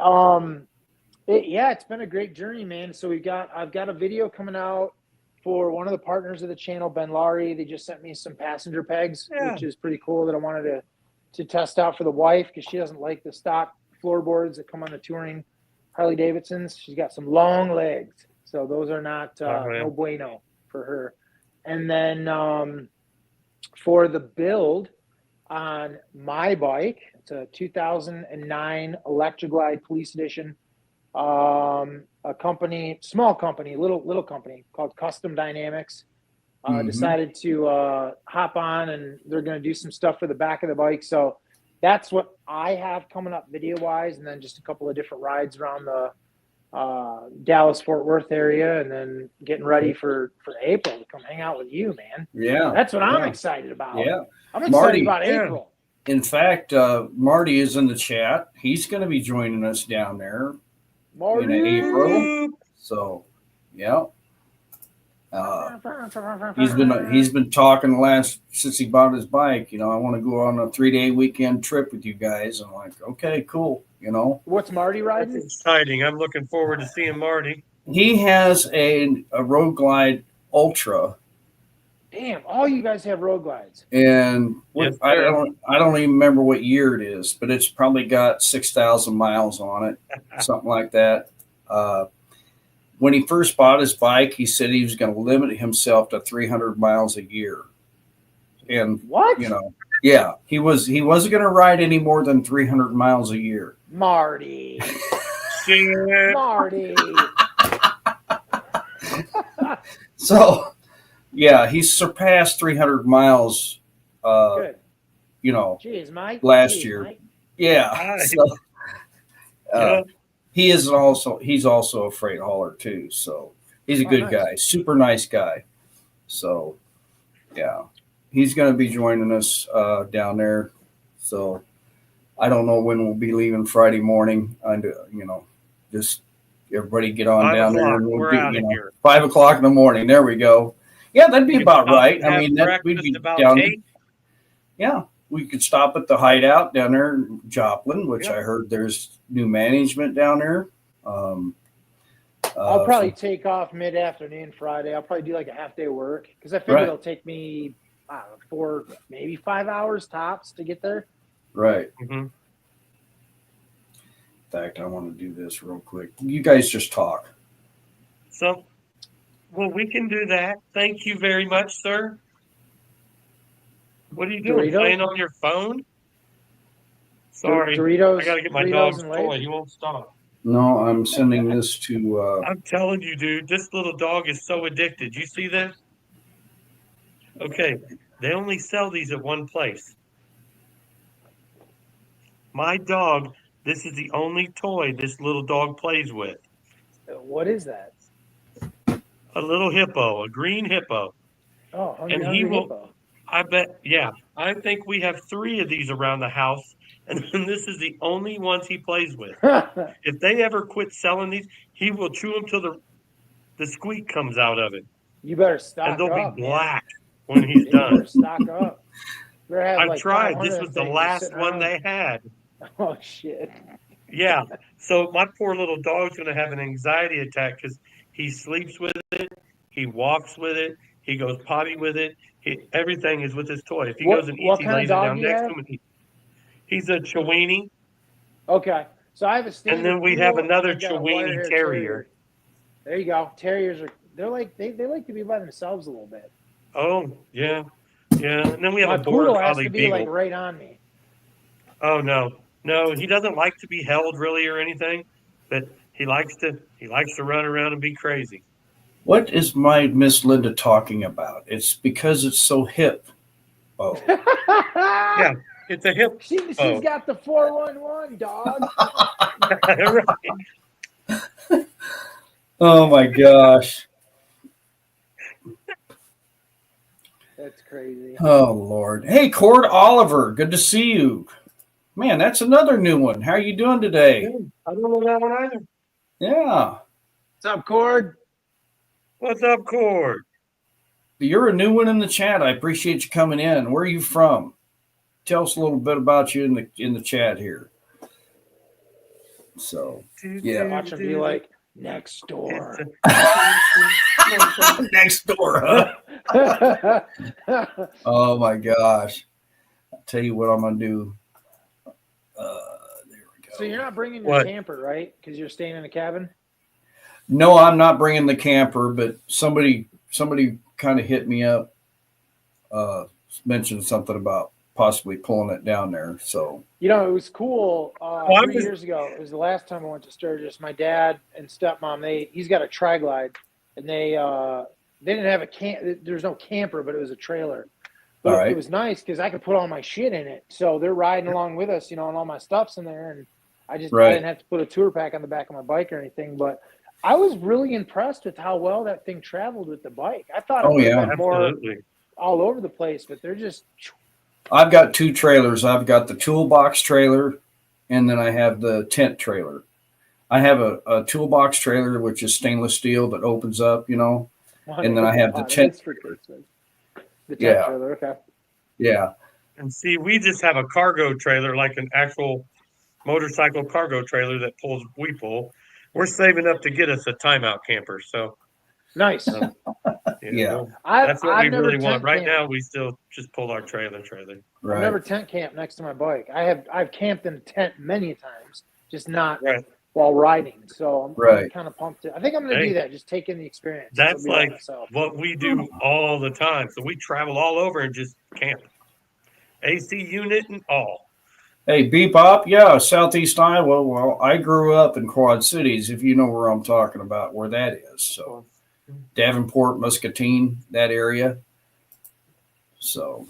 it's been a great journey, man. So I've got a video coming out for one of the partners of the channel, Ben Laurie. They just sent me some passenger pegs, Yeah. which is pretty cool that I wanted to test out for the wife because she doesn't like the stock floorboards that come on the touring Harley Davidsons. She's got some long legs, so those are not no bueno for her. And then for the build on my bike, it's a 2009 Electroglide Police Edition. A small company, little company called Custom Dynamics decided to hop on, and they're going to do some stuff for the back of the bike. So that's what I have coming up video wise, and then just a couple of different rides around the Dallas Fort Worth area, and then getting ready for April to come hang out with you, man. Yeah, That's what I'm excited about. Yeah, I'm excited Marty, about April. In fact, Marty is in the chat. He's going to be joining us down there Marty. in April. So, yeah. He's been talking since he bought his bike. You know, I want to go on a 3-day weekend trip with you guys. I'm like, okay, cool. You know, What's Marty riding? That's exciting. I'm looking forward to seeing Marty. he has a Road Glide Ultra. Damn, all you guys have road glides. And Yes, I sir. don't even remember what year it is, but it's probably got 6,000 miles on it, something like that. When he first bought his bike, he said he was going to limit himself to 300 miles a year. And What? you know, yeah, he wasn't going to ride any more than 300 miles a year. Marty. Shit. Marty. So, yeah, he's surpassed 300 miles. Good. You know, Jeez, Mike. last year. Mike. Yeah. Nice. So, Yeah. he's also a freight hauler too. So he's a good nice. guy, super nice guy. So yeah, he's going to be joining us down there. So I don't know when we'll be leaving Friday morning. Just everybody get on 5 down there o'clock. and we'll We're do, out of here. 5 o'clock in the morning. There we go. Yeah, that'd be We about stop right. and I have mean, we'd be breakfast about down. 8. Yeah, we could stop at the hideout down there in Joplin, which Yeah. I heard there's new management down there. I'll probably take off mid-afternoon Friday. I'll probably do like a half-day work because I figure Right. it'll take me 4, maybe 5 hours tops to get there. Right. Mm-hmm. In fact, I want to do this real quick. You guys just talk. So, well, we can do that. Thank you very much, sir. What are you doing? Doritos? Playing on your phone? Sorry. Doritos. I got to get my Doritos dog's and toy. Lay's. He won't stop. No, I'm sending this to. I'm telling you, dude, this little dog is so addicted. You see this? Okay. They only sell these at one place. My dog, this is the only toy this little dog plays with. What is that? A little hippo, a green hippo. Oh, And he hungry will, hippo. I bet, yeah, I think we have three of these around the house. And this is the only ones he plays with. If they ever quit selling these, he will chew them till the squeak comes out of it. You better And stock they'll be up, man. black when he's You better done. stock up. You better have I've like tried. 500 This of was them the things just last sitting one around. they had. Oh shit. Yeah. So my poor little dog's going to have an anxiety attack because he sleeps with it, he walks with it, he goes potty with it. Everything is with his toy. If he goes and eats, What he kind of lays it dog down do you next to have? him. And he's a Chiweenie, Okay. So I have a and standard then we have poodle and another I've got a wire Chiweenie hair terrier. terrier. There you go. Terriers are they're like they like to be by themselves a little bit. Oh yeah, yeah. And then we have My a border poodle has collie to be like beagle. right on me. Oh no, he doesn't like to be held really or anything, but he likes to run around and be crazy. What is my Miss Linda talking about? It's because it's so hip. Oh, Yeah, it's a hippo. She's got the 411 dog. Right. oh my gosh. That's crazy. Oh Lord. Hey, Cord Oliver. Good to see you. Man, that's another new one. How are you doing Yeah, today? I don't know that one either. Yeah. What's up, Cord? What's up, Cord? You're a new one in the chat. I appreciate you coming in. Where are you from? Tell us a little bit about you in the chat here. So yeah. Watch him be like next door. Next door, huh? Oh my gosh. I'll tell you what I'm gonna do. There we go. So you're not bringing your What? camper, right? Because you're staying in a cabin. No, I'm not bringing the camper, but somebody kind of hit me up, mentioned something about possibly pulling it down there. So You know, it was cool. I'm 3 years ago, it was the last time I went to Sturgis. My dad and stepmom, he's got a tri-glide, and they didn't have a There's no camper, but it was a trailer. But all right. it was nice because I could put all my shit in it. So they're riding along with us, you know, and all my stuff's in there, and I didn't have to put a tour pack on the back of my bike or anything. But I was really impressed with how well that thing traveled with the bike. I thought it would have been more absolutely. all over the place, but they're just. I've got two trailers. I've got the toolbox trailer, and then I have the tent trailer. I have a toolbox trailer, which is stainless steel that opens up, you know, and then I have the tent. The tent trailer, okay. Yeah. And see, we just have a cargo trailer, like an actual motorcycle cargo trailer that we pull. We're saving up to get us a timeout camper. So nice. Yeah. That's what we I've never really want. tent Right camped. now, we still just pull our trailer. Right. I've never tent camped next to my bike. I've camped in a tent many times, just not Right. while riding. So I'm kind of pumped. I think I'm going to do that. Just take in the experience. That's like what we do all the time. So we travel all over and just camp. AC unit and all. Hey, Bebop, yeah, Southeast Iowa. Well, I grew up in Quad Cities, if you know where I'm talking about, where that is. So Davenport, Muscatine, that area. So,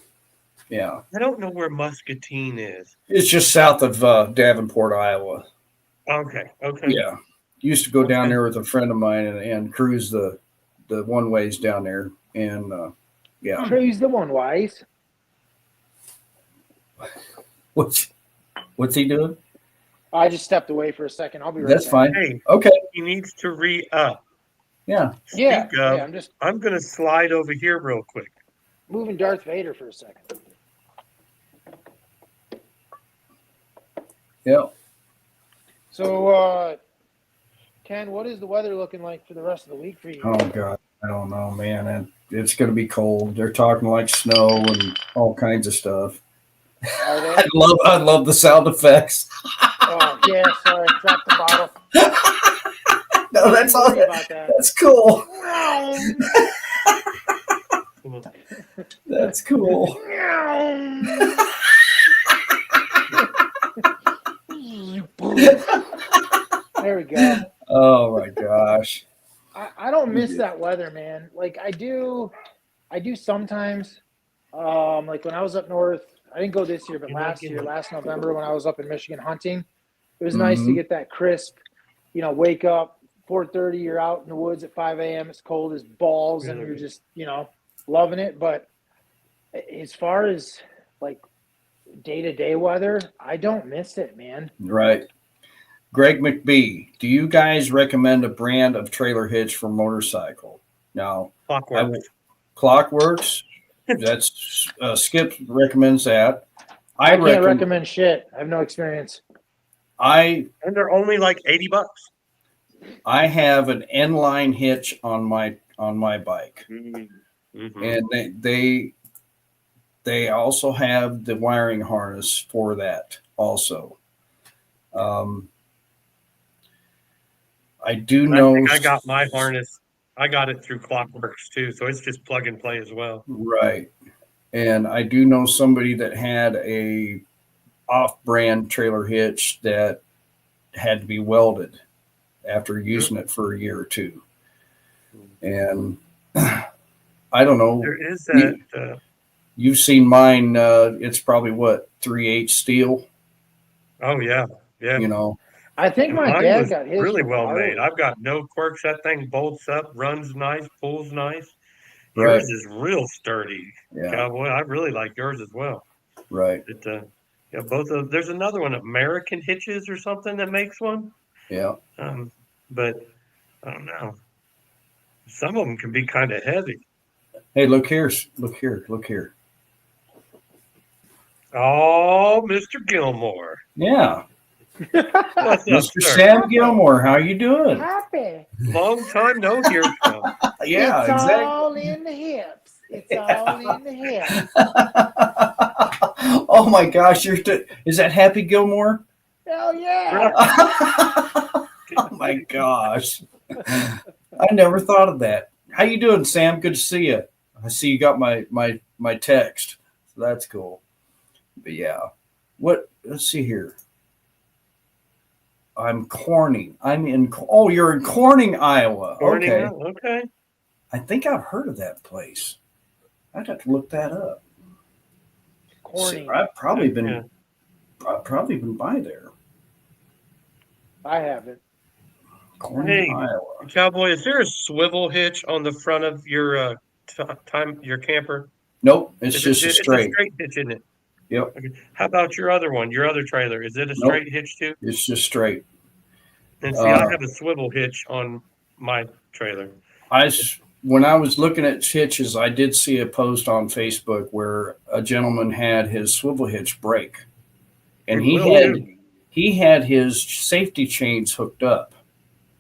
yeah. I don't know where Muscatine is. It's just south of Davenport, Iowa. Okay. Yeah. Used to go down there with a friend of mine and cruise the one ways down there. And, yeah. Cruise the one ways. What's he doing? I just stepped away for a second. I'll be right That's back. fine. Hey, okay. He needs to re-up. Yeah. I'm going to slide over here real quick. Moving Darth Vader for a second. Yeah. So, Ken, what is the weather looking like for the rest of the week for you? Oh, God. I don't know, man. And it's going to be cold. They're talking like snow and all kinds of stuff. I love the sound effects. Oh, yeah. Sorry. Dropped the bottle. No, that's all. That's cool. That's cool. There we go. Oh my gosh. I don't miss that weather, man. Like I do sometimes. Like when I was up north, I didn't go this year, but last November when I was up in Michigan hunting, it was Mm-hmm. nice to get that crisp, wake up 4:30, you're out in the woods at 5 a.m. It's cold as balls and you're just, loving it. But as far as like day-to-day weather, I don't miss it, man. Right. Greg McBee, do you guys recommend a brand of trailer hitch for motorcycle? Now, Clockworks. That's Skip recommends that. I can't recommend shit. I have no experience. And they're only like $80. I have an N-line hitch on my bike, mm-hmm. and they also have the wiring harness for that also. I do know. I got my harness. I got it through Clockworks too, so it's just plug and play as well. Right. And I do know somebody that had a off-brand trailer hitch that had to be welded after using it for a year or two. And I don't know. There is that. You've seen mine. It's probably what, 3/8 steel. Oh yeah. I think my mine dad was got his really well made. I've got no quirks. That thing bolts up, runs nice, pulls nice. Right. Yours is real sturdy, Cowboy. I really like yours as well. Right. Both of there's another one, American Hitches or something that makes one. Yeah. But I don't know. Some of them can be kind of heavy. Hey, look here. Oh, Mr. Gilmore. Yeah. What's up, Mr. Sam Gilmore, how you doing? Happy. Long time no hear from. Yeah, it's exactly. all in the hips. It's all in the hips. Oh my gosh, is that Happy Gilmore? Hell yeah. Oh my gosh. I never thought of that. How you doing, Sam? Good to see you. I see you got my text. So that's cool. But yeah. Let's see here. I'm Corning. You're in Corning, Iowa. Corning, okay. Okay. I think I've heard of that place. I'd have to look that up. Corning. I've probably been by there. I haven't. Corning, Iowa. Cowboy, is there a swivel hitch on the front of your your camper? Nope, it's just straight. It's a straight hitch, isn't it? Yep. Okay. How about your other one, your other trailer? Is it a straight hitch too? It's just straight. And see, I have a swivel hitch on my trailer. When I was looking at hitches, I did see a post on Facebook where a gentleman had his swivel hitch break, and he had his safety chains hooked up.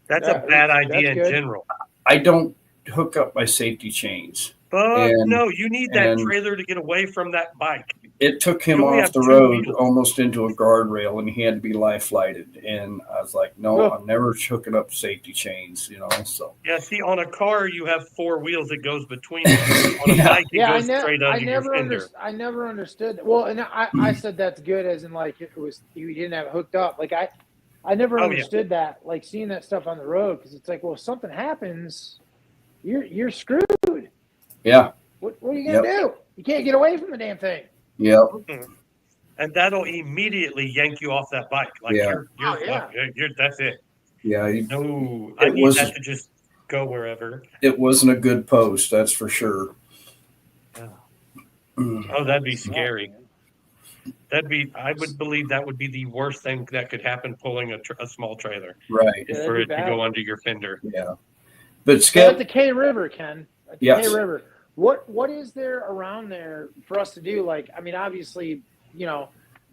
That's a bad idea in general. I don't hook up my safety chains. But no, you need that trailer to get away from that bike. It took him off the road almost into a guardrail, and he had to be life flighted. And I was like, no, I'm never hooking up safety chains, So yeah, see, on a car you have four wheels that goes between them. On a bike, it goes straight under your fender. I never understood. Well, and I said that's good, as in like it was you didn't have it hooked up. Like I never understood that. Like seeing that stuff on the road, because it's like, well, if something happens, you're screwed. Yeah. What are you gonna do? You can't get away from the damn thing. Yep. Mm-hmm. And that'll immediately yank you off that bike. Like you're that's it. Yeah. I need that to just go wherever. It wasn't a good post, that's for sure. Oh, that'd be scary. I would believe that would be the worst thing that could happen pulling a small trailer. Right. Is for it to go under your fender. Yeah. But Skip, at the K River, Ken. At the K River. What is there around there for us to do? Like, I mean, obviously,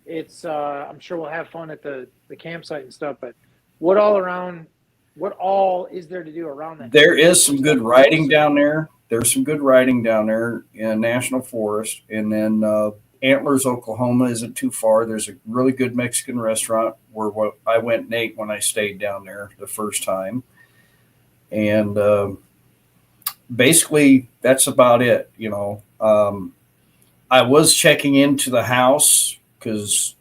it's I'm sure we'll have fun at the campsite and stuff, but what all is there to do around that? There is some good riding down there. There's some good riding down there in National Forest. And then Antlers, Oklahoma isn't too far. There's a really good Mexican restaurant where I went and ate when I stayed down there the first time. And basically, that's about it. I was checking into the house because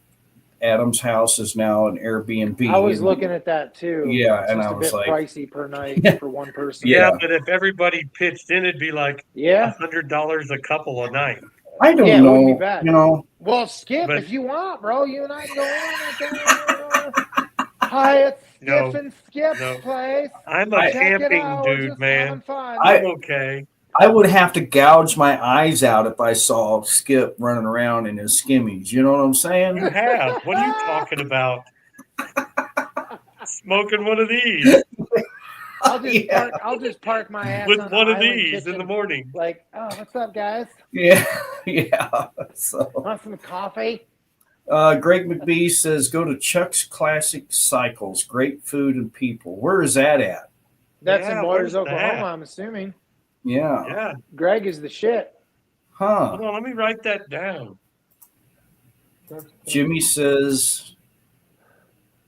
Adam's house is now an Airbnb. I was looking at that too. Yeah, it's and just I was like, pricey per night for one person. Yeah, but if everybody pitched in, it'd be like $100 a couple a night. I don't Yeah, it wouldn't be know. bad. You know, Well, Skip, But- if you want, bro, you and I can go in. Hi, it's No, Skip and Skip's no. place. I'm a Check it camping out. We're dude, just man. having fun. I'm okay. I would have to gouge my eyes out if I saw Skip running around in his skimmies. You know what I'm You saying? have. What are you talking about? Smoking one of these I'll just park my ass with on the one of island these in kitchen. the morning. Like, oh, what's up, guys? Yeah, yeah. So, Want some coffee? Greg McBee says, "Go to Chuck's Classic Cycles. Great food and people. Where is that at?" That's Yeah, in where's Borders, Oklahoma, that? I'm assuming. Yeah. Yeah. Greg is the shit. Huh. Hold on, let me write that down. Jimmy says, ride.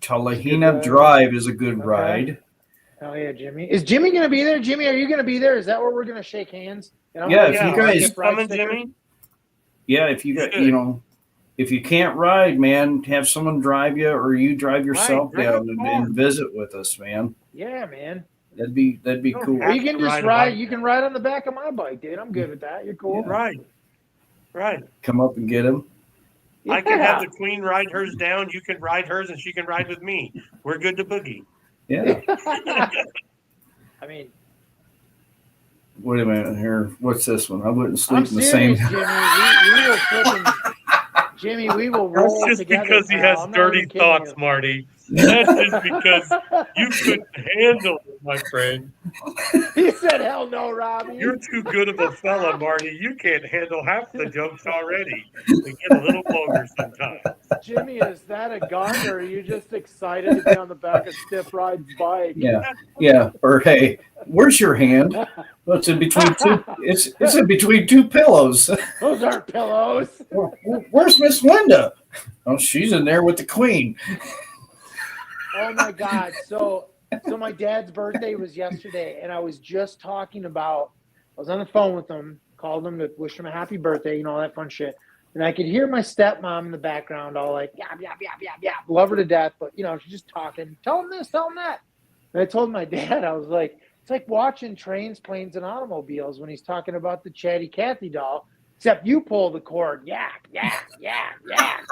Talahina Drive is a good Okay. ride. Hell yeah, Jimmy. Is Jimmy going to be there? Jimmy, are you going to be there? Is that where we're going to shake hands? And I'm Yeah, gonna if get you a guys- Skip Ride coming, sticker? Jimmy? Yeah, if you got, Should. you know, if you can't ride, man, have someone drive you, or you drive yourself Right, drive down a and, car. and visit with us, man. Yeah, man. That'd be You don't cool. Or have you can to just ride a ride. bike. You can ride on the back of my bike, dude. I'm good with that. You're cool. Yeah. Right. Right. Come up and get him. I can have Yeah. the queen ride hers down. You can ride hers, and she can ride with me. We're good to boogie. Yeah. I mean, Wait a minute here. What's this one? I wouldn't I'm sleep in the same. serious, Jimmy. We will flipping, Jimmy. We will roll That's just together. because he pal. has I'm not dirty even kidding thoughts, you. Marty. That's just because you couldn't handle it, my friend. He said, "Hell no, Robbie." You're too good of a fella, Marty. You can't handle half the jokes already. They get a little vulgar sometimes. Jimmy, is that a gun, or are you just excited to be on the back of Stiff Ride's bike? Yeah. Yeah. Or hey, where's your hand? Well, it's in between two. It's in between two pillows. Those aren't pillows. Where's Miss Linda? Oh, she's in there with the queen. Oh my God! So my dad's birthday was yesterday, and I was just talking about. I was on the phone with him, called him to wish him a happy birthday, you know, all that fun shit. And I could hear my stepmom in the background, all like, yap, yap, yap, yap, yap. Love her to death, but, you know, she's just talking. Tell him this, tell him that. And I told my dad, I was like, it's like watching Trains, Planes, and Automobiles when he's talking about the Chatty Cathy doll, except you pull the cord. Yak, yak, yak, yak.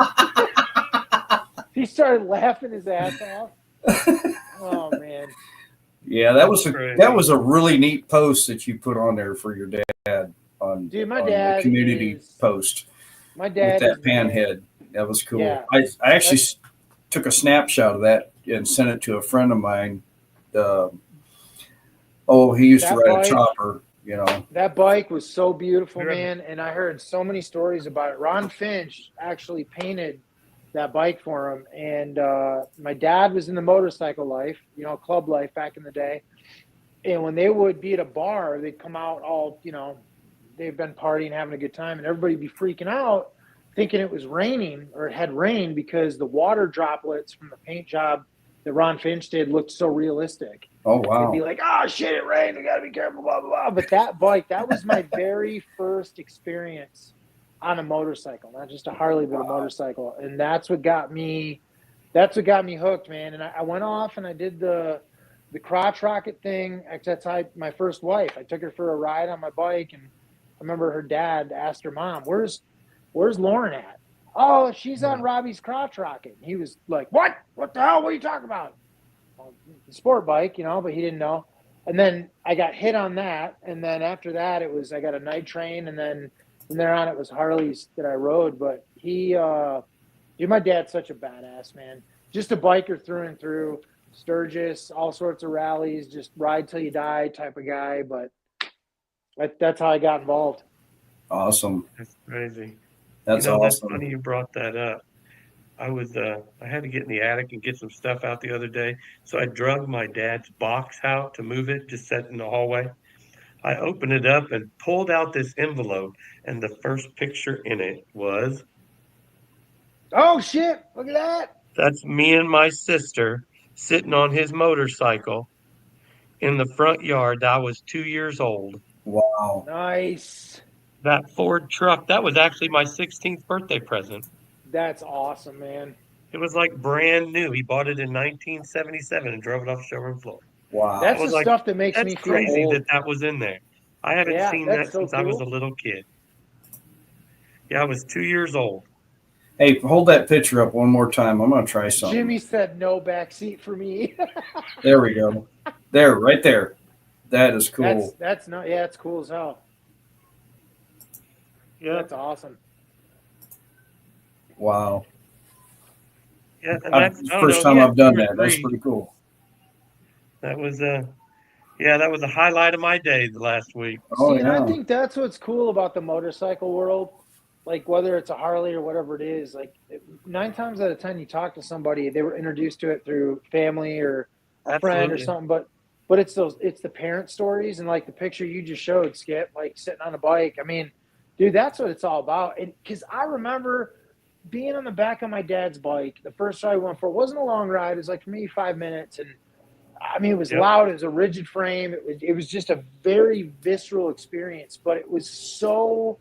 He started laughing his ass off. Oh, man. Yeah, that was Crazy. that was a really neat post that you put on there for your dad on, Dude, my on dad the community is- post My dad with that is the man. panhead. That was cool. Yeah. I actually took a snapshot of that and sent it to a friend of mine. He used That to ride bike- a chopper. You know. That bike was so beautiful, Yeah. man, and I heard so many stories about it. Ron Finch actually painted that bike for him, and my dad was in the motorcycle life, you know, club life back in the day. And when they would be at a bar, they'd come out all, you know, they've been partying, having a good time, and everybody'd be freaking out, thinking it was raining or it had rained because the water droplets from the paint job that Ron Finch did looked so realistic. Oh They'd wow. be like, oh shit, it rained. We gotta be careful, blah blah blah. But that bike, that was my very first experience on a motorcycle, not just a Harley, but a motorcycle. And that's what got me hooked, man. And I went off and I did the crotch rocket thing. That's how my first wife. I took her for a ride on my bike, and I remember her dad asked her mom, Where's Lauren at? Oh, she's on Robbie's crotch rocket. And he was like, What? What the hell? What are you talking about? Well, sport bike, you know, but he didn't know. And then I got hit on that. And then after that, I got a night train. And then from there on, it was Harleys that I rode. But my dad's such a badass, man. Just a biker through and through. Sturgis, all sorts of rallies, just ride till you die type of guy. But that's how I got involved. Awesome. That's crazy. That's That's awesome. funny you brought that up. I had to get in the attic and get some stuff out the other day. So I drug my dad's box out to move it, just set in the hallway. I opened it up and pulled out this envelope, and the first picture in it was Oh, shit. Look at that. that's me and my sister sitting on his motorcycle in the front yard. I was 2 years old. Wow. Nice. That Ford truck, that was actually my 16th birthday present. That's awesome, man. It was like brand new. He bought it in 1977 and drove it off the showroom floor. Wow. That's I was the like, stuff that makes That's me feel crazy old. that was in there. I haven't Yeah, seen that's that so since I was a cool. little kid. Yeah, I was 2 years old. Hey, hold that picture up one more time. I'm gonna try something. Jimmy said no backseat for me. There we go. There, right there. That is cool. That's not. Yeah, it's cool as hell. Yeah, That's awesome. Wow. yeah, and That's that's the I don't first know. He time had I've 2 done or that. That's 3. pretty cool. That was yeah, that was a highlight of my day the last week. Oh See, and I yeah. think that's what's cool about the motorcycle world. Like whether it's a Harley or whatever it is, like 9 times out of 10, you talk to somebody, they were introduced to it through family or a friend or Absolutely. something. But it's the parent stories and like the picture you just showed, Skip, like sitting on a bike. I mean, dude, that's what it's all about. And because I remember being on the back of my dad's bike, the first ride I went for wasn't a long ride. It was like for me 5 minutes, and I mean, it was Yep. loud. It was a rigid frame. It was just a very visceral experience, but it was so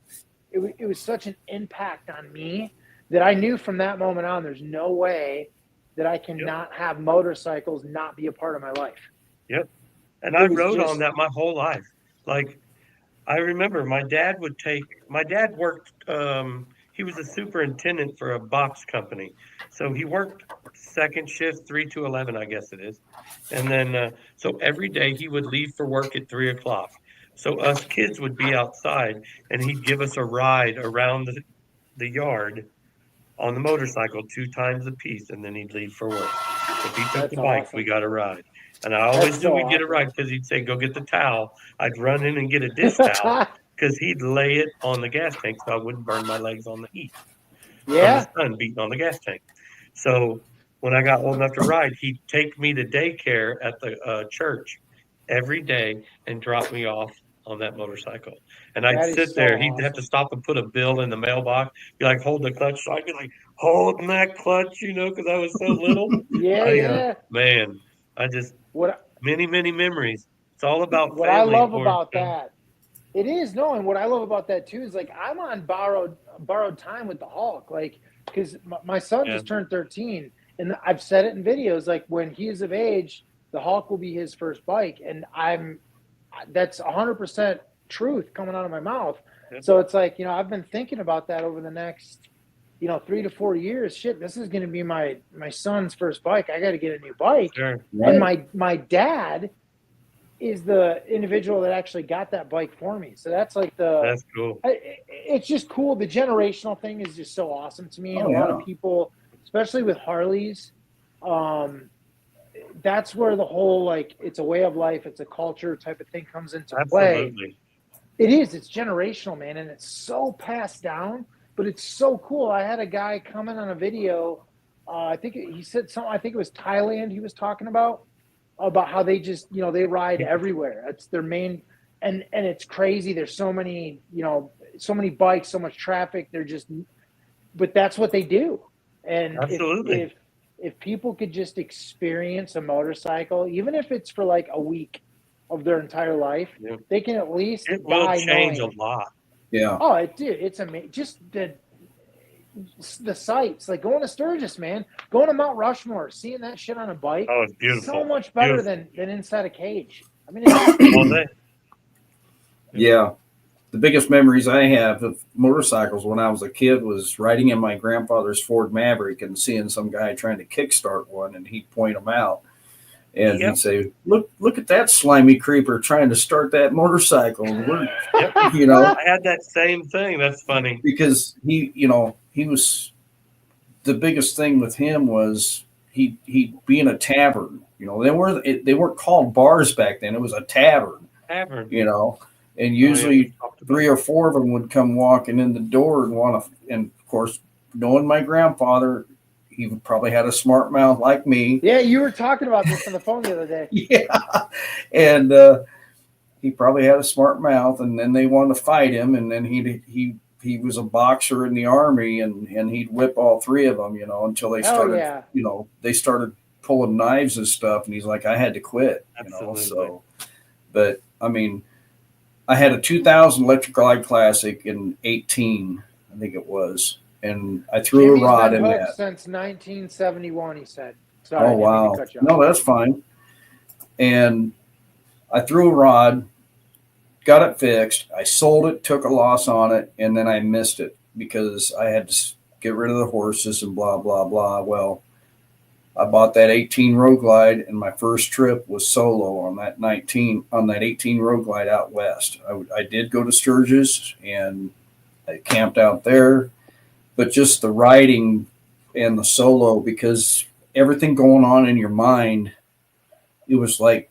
it was such an impact on me that I knew from that moment on, there's no way that I can Yep. not have motorcycles not be a part of my life. Yep. And It I was rode on just that my whole life. Like I remember my dad worked he was a superintendent for a box company. So he worked second shift 3 to 11, I guess it is. And then so every day he would leave for work at 3 o'clock. So us kids would be outside and he'd give us a ride around the yard on the motorcycle 2 times a piece, and then he'd leave for work. If he took the that's bike, we awesome. got a ride. And I always That's knew so we'd get a awesome. ride because he'd say, "Go get the towel." I'd run in and get a dish towel because he'd lay it on the gas tank so I wouldn't burn my legs on the heat from the Yeah, sun beating on the gas tank. So when I got old enough to ride, he'd take me to daycare at the church every day and drop me off on that motorcycle. And I'd that is sit so there. He'd have to awesome. stop and put a bill in the mailbox. Be like, hold the clutch. So I'd be like holding that clutch, because I was so little. Yeah, yeah. Man, I just What many, many memories. It's all about what I family, love or about that, it is no, and what I love about that too is like I'm on borrowed time with the Hulk, like because my son yeah, just turned 13, and I've said it in videos, like when he is of age, the Hulk will be his first bike, and that's 100% truth coming out of my mouth. yeah, So it's like I've been thinking about that over the next 3 to 4 years. Shit, this is going to be my son's first bike. I got to get a new bike, sure, and Right. my dad is the individual that actually got that bike for me. So that's like that's cool. it's just cool. The generational thing is just so awesome to me. And Oh a lot yeah. of people, especially with Harleys, um, that's where the whole like it's a way of life, it's a culture type of thing comes into play. Absolutely. It is. It's generational, man, and it's so passed down. But it's so cool. I had a guy comment on a video. I think he said something. I think it was Thailand. He was talking about how they just they ride everywhere. It's their main, and it's crazy. There's so many so many bikes, so much traffic. They're just, but that's what they do. And Absolutely. if people could just experience a motorcycle, even if it's for like a week of their entire life, Yeah. they can at least It will die change a knowing, lot. Yeah. oh, it's amazing. Just the sights, like going to Sturgis, man, going to Mount Rushmore, seeing that shit on a bike, Oh, it's so beautiful. much better Beautiful. than inside a cage. I mean, it's, All day. Yeah. The biggest memories I have of motorcycles when I was a kid was riding in my grandfather's Ford Maverick and seeing some guy trying to kickstart one, and he'd point them out, and Yep. he'd say, "Look at that slimy creeper trying to start that motorcycle." And we're, Yep. I had that same thing. That's funny. because he was, the biggest thing with him was he being a tavern. They weren't called bars back then. It was a tavern. Tavern. And Oh, yeah, we usually talked about 3 or 4 of them would come walking in the door and want to. And of course, knowing my grandfather, he probably had a smart mouth like me. yeah, you were talking about this on the phone the other day. Yeah, and he probably had a smart mouth, and then they wanted to fight him, and then he was a boxer in the army, and he'd whip all 3 of them, until they Hell started, yeah. they started pulling knives and stuff, and he's like, I had to quit, Absolutely. So, but I mean, I had a 2000 Electric Glide Classic in 18, I think it was, and I threw Jimmy's a rod been in hooked that. since 1971. He said. Sorry, I Oh didn't mean to wow, cut you off. no, that's fine. And I threw a rod, got it fixed. I sold it, took a loss on it, and then I missed it. because I had to get rid of the horses and blah, blah, blah. Well, I bought that 18 Road Glide, and my first trip was solo on that 18 Road Glide out west. I did go to Sturgis and I camped out there, but just the riding and the solo, because everything going on in your mind, it was like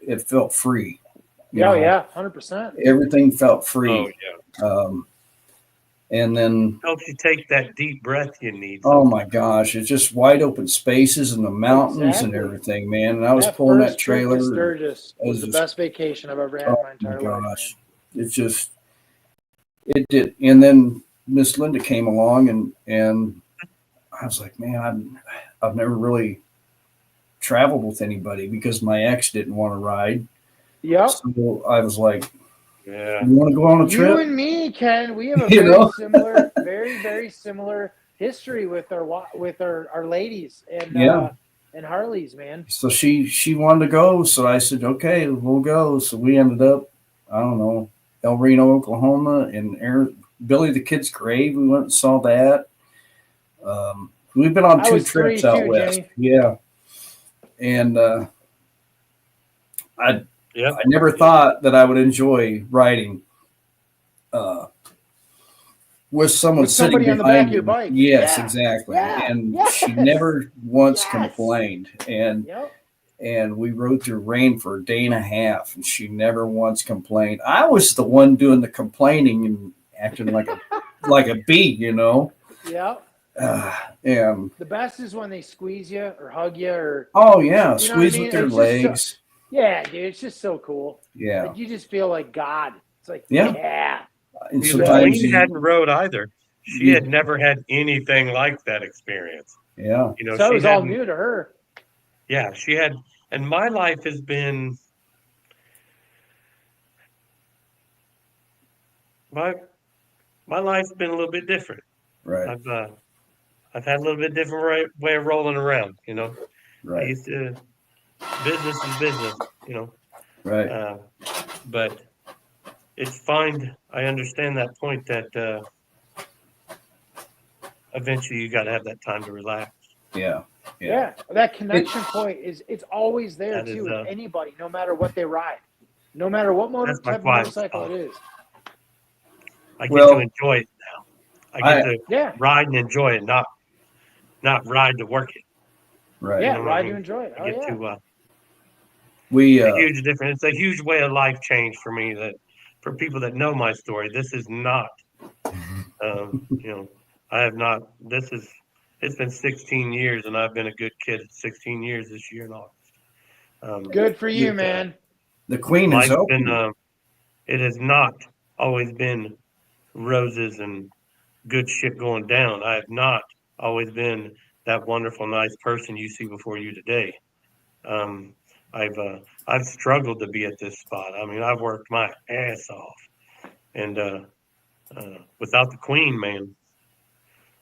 it felt free. Yeah, 100%. Everything felt free. Oh yeah. And then Helps you take that deep breath you need. oh my gosh, it's just wide open spaces and the mountains and Exactly. everything, man. And I was That pulling that first trip to trailer. Sturgis It was the just, best vacation I've ever had in oh my my entire life. gosh, it's just it did. And then Miss Linda came along, and I was like, man, I've never really traveled with anybody because my ex didn't want to ride. Yep. So I was like, Yeah. you want to go on a trip? You and me, Ken, we have a You very know? similar, very similar history with our ladies and Yeah. and Harleys, man. So she wanted to go, so I said, okay, we'll go. So we ended up, I don't know, El Reno, Oklahoma, and Billy the Kid's grave. We went and saw that. We've been on I two was trips 3 out too, west. Jimmy. Yeah, and I Yep. never thought that I would enjoy riding with someone With sitting somebody on the behind back of your me. bike. Yes, Yeah. exactly. Yeah. And Yes. she never once Yes. complained. Yep. And we rode through rain for a day and a half, and she never once complained. I was the one doing the complaining and acting like a bee, you know. Yep. And The best is when they squeeze you or hug you or oh yeah, you know what I squeeze mean? with their It's just so- legs. yeah, dude, it's just so cool. Yeah, Like you just feel like God. It's like yeah. And The sometimes Queen hadn't rode either. She you- had never had anything like that experience. yeah, You know, so it she was all hadn't. new to her. Yeah, she had. And my life has been my my life's been a little bit different. right, I've had a little bit different way of rolling around. You know, I right, used to business is business. You know, right. but it's fine. I understand that point that eventually you got to have that time to relax. Yeah, Yeah. That connection point it's always there That is too with anybody, no matter what they ride. No matter what That's my type of quiet motorcycle spot. it is. I get to Well, enjoy it now. I get to Yeah. ride and enjoy it, not ride to work it. right. Yeah, know what I ride mean? to enjoy it. I Oh get yeah. to We a huge difference. It's a huge way of life change for me. That for people that know my story, this is not. You know, I have not. This is. It's been 16 years, and I've been a good kid at 16 years this year in August. Good for you, the, man. the Queen is Life's been. open. It has not always been roses and good shit going down. I have not always been that wonderful, nice person you see before you today. Um, I've struggled to be at this spot. I mean, I've worked my ass off, and without the Queen, man,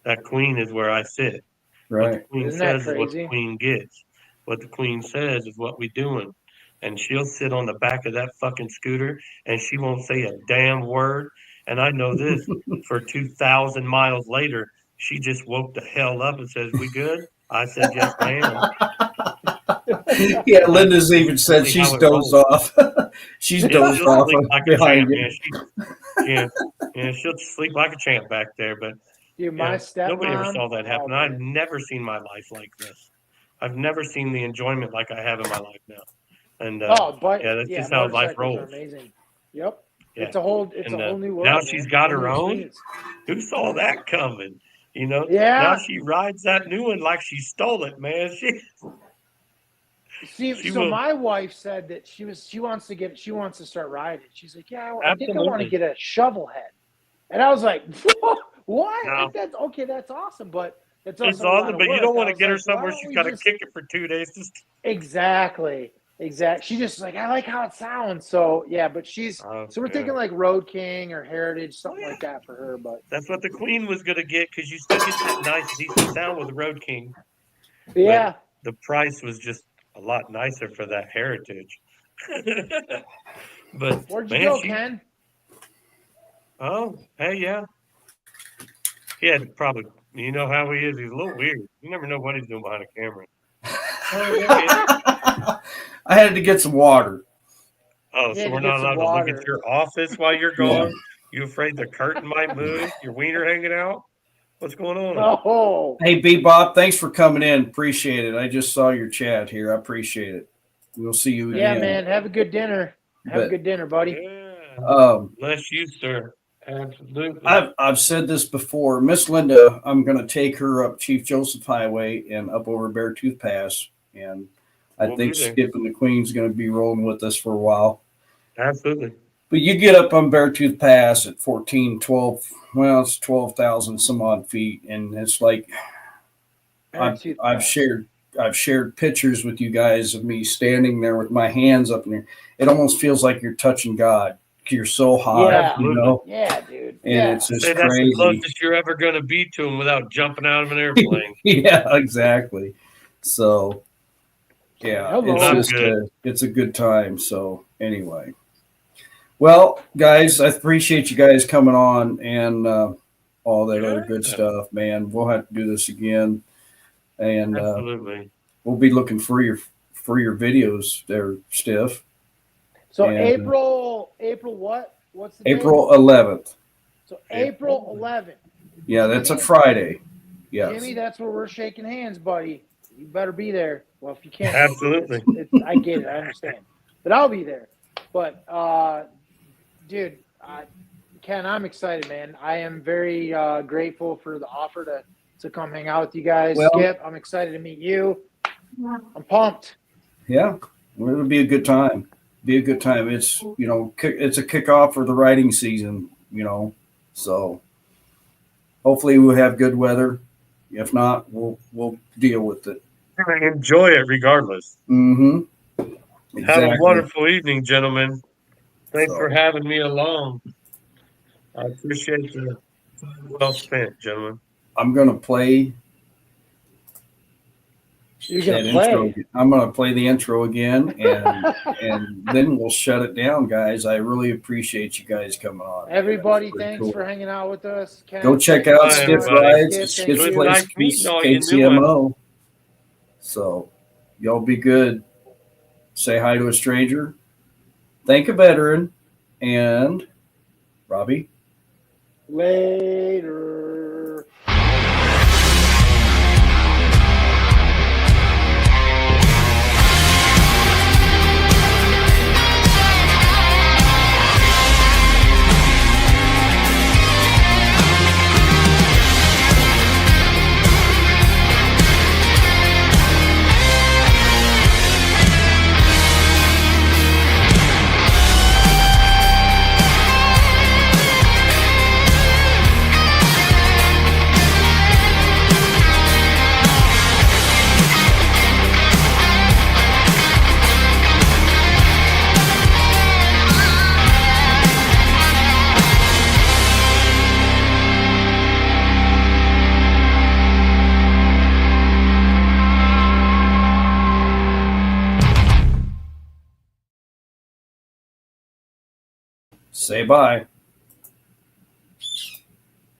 that Queen is where I sit. What the Right. Queen Isn't that says is what the crazy? Queen gets. What the Queen says is what we doing. And she'll sit on the back of that fucking scooter and she won't say a damn word. And I know this for 2,000 miles later, she just woke the hell up and says, "We good?" I said, "Yes, ma'am." Yeah, Linda's even said Really she's how it dozed rolls. off. She's Yeah, dozed she'll off sleep like a behind champ, you. man. Yeah, she'll sleep like a champ back there. But Dude, yeah, my nobody ever stepmom. saw that Oh happen. I've man. never seen my life like this. I've never seen the enjoyment like I have in my life now. And But yeah, that's yeah, just how life motorcycles are rolls. amazing. Yep. Yeah, It's a whole and new now world, she's man. got Whole her new own. experience. Who saw that coming? You know, now Yeah. she rides that new one like she stole it, man. See, She so will my wife said that she wants to start riding. She's like, yeah, I think I want to absolutely. get a shovel head. And I was like, what? No. Like, that's okay, that's awesome, but it's It's also a lot awesome, of but you work. don't I want to was get her like, why somewhere don't she's we got to just kick it for 2 days. Just exactly. She just like, I like how it sounds. So yeah, but so we're yeah. thinking like Road King or Heritage, something Oh, yeah. like that for her. But That's what the Queen was gonna get because you still get that nice, decent sound with the Road King. yeah, The price was just a lot nicer for that Heritage. But where'd you man, go, Ken? oh, hey, yeah. He had probably, you know how he is. He's a little weird. You never know what he's doing behind a camera. I had to get some water. Oh, He so had to we're get not some allowed to look at water. your office while you're gone? You afraid the curtain might move? Your wiener hanging out? What's going on? Oh, Hey, Bebop, thanks for coming in. Appreciate it. I just saw your chat here. I appreciate it. We'll see you yeah, again. man. Have a good dinner. Have a But, good dinner, buddy. Yeah. Bless you, sir. Absolutely. I've said this before. Miss Linda, I'm going to take her up Chief Joseph Highway and up over Beartooth Pass. And I We'll think be there. Skip and the Queen's going to be rolling with us for a while. Absolutely. But you get up on Beartooth Pass at 12, well, it's 12,000 some odd feet. And it's like, Beartooth I've Pass. shared pictures with you guys of me standing there with my hands up in there. It almost feels like you're touching God. You're so high, Yeah. you know, Yeah, dude. and Yeah. it's just Say that's the crazy. closest you're ever going to be to him without jumping out of an airplane. Yeah, exactly. So, yeah, Hello. it's just it's a good time. So, anyway, well, guys, I appreciate you guys coming on and all that other good stuff, man. We'll have to do this again, and Absolutely. we'll be looking for your videos there, Stiff. So And, April what? What's the April date? 11th. So April 11th. Yeah, that's a Jimmy? Friday. Yeah. Jimmy, that's where we're shaking hands, buddy. You better be there. Well, if you can't. Absolutely. I get it. I understand. But I'll be there. But, dude, Ken, I'm excited, man. I am very grateful for the offer to come hang out with you guys. Well- Skip, I'm excited to meet you. I'm pumped. Yeah, well, it'll be a good time. Be a good time. It's it's a kickoff for the riding season. So hopefully we'll have good weather. If not, we'll deal with it. Enjoy it regardless. Mm-hmm. Have Exactly. a wonderful evening, gentlemen. Thanks So- for having me along. I appreciate the time well spent, gentlemen. I'm gonna play. You're that going to play. intro. I'm gonna play the intro again, and then we'll shut it down, guys. I really appreciate you guys coming on. Everybody, That's pretty thanks cool. for hanging out with us. Ken, Go check thank you out so Skip much. Rides, Skip, Skip's thank It was you. nice meeting all you new KCMO. So y'all be good. Say hi to a stranger. Thank a veteran. And Robbie. Later. Say bye.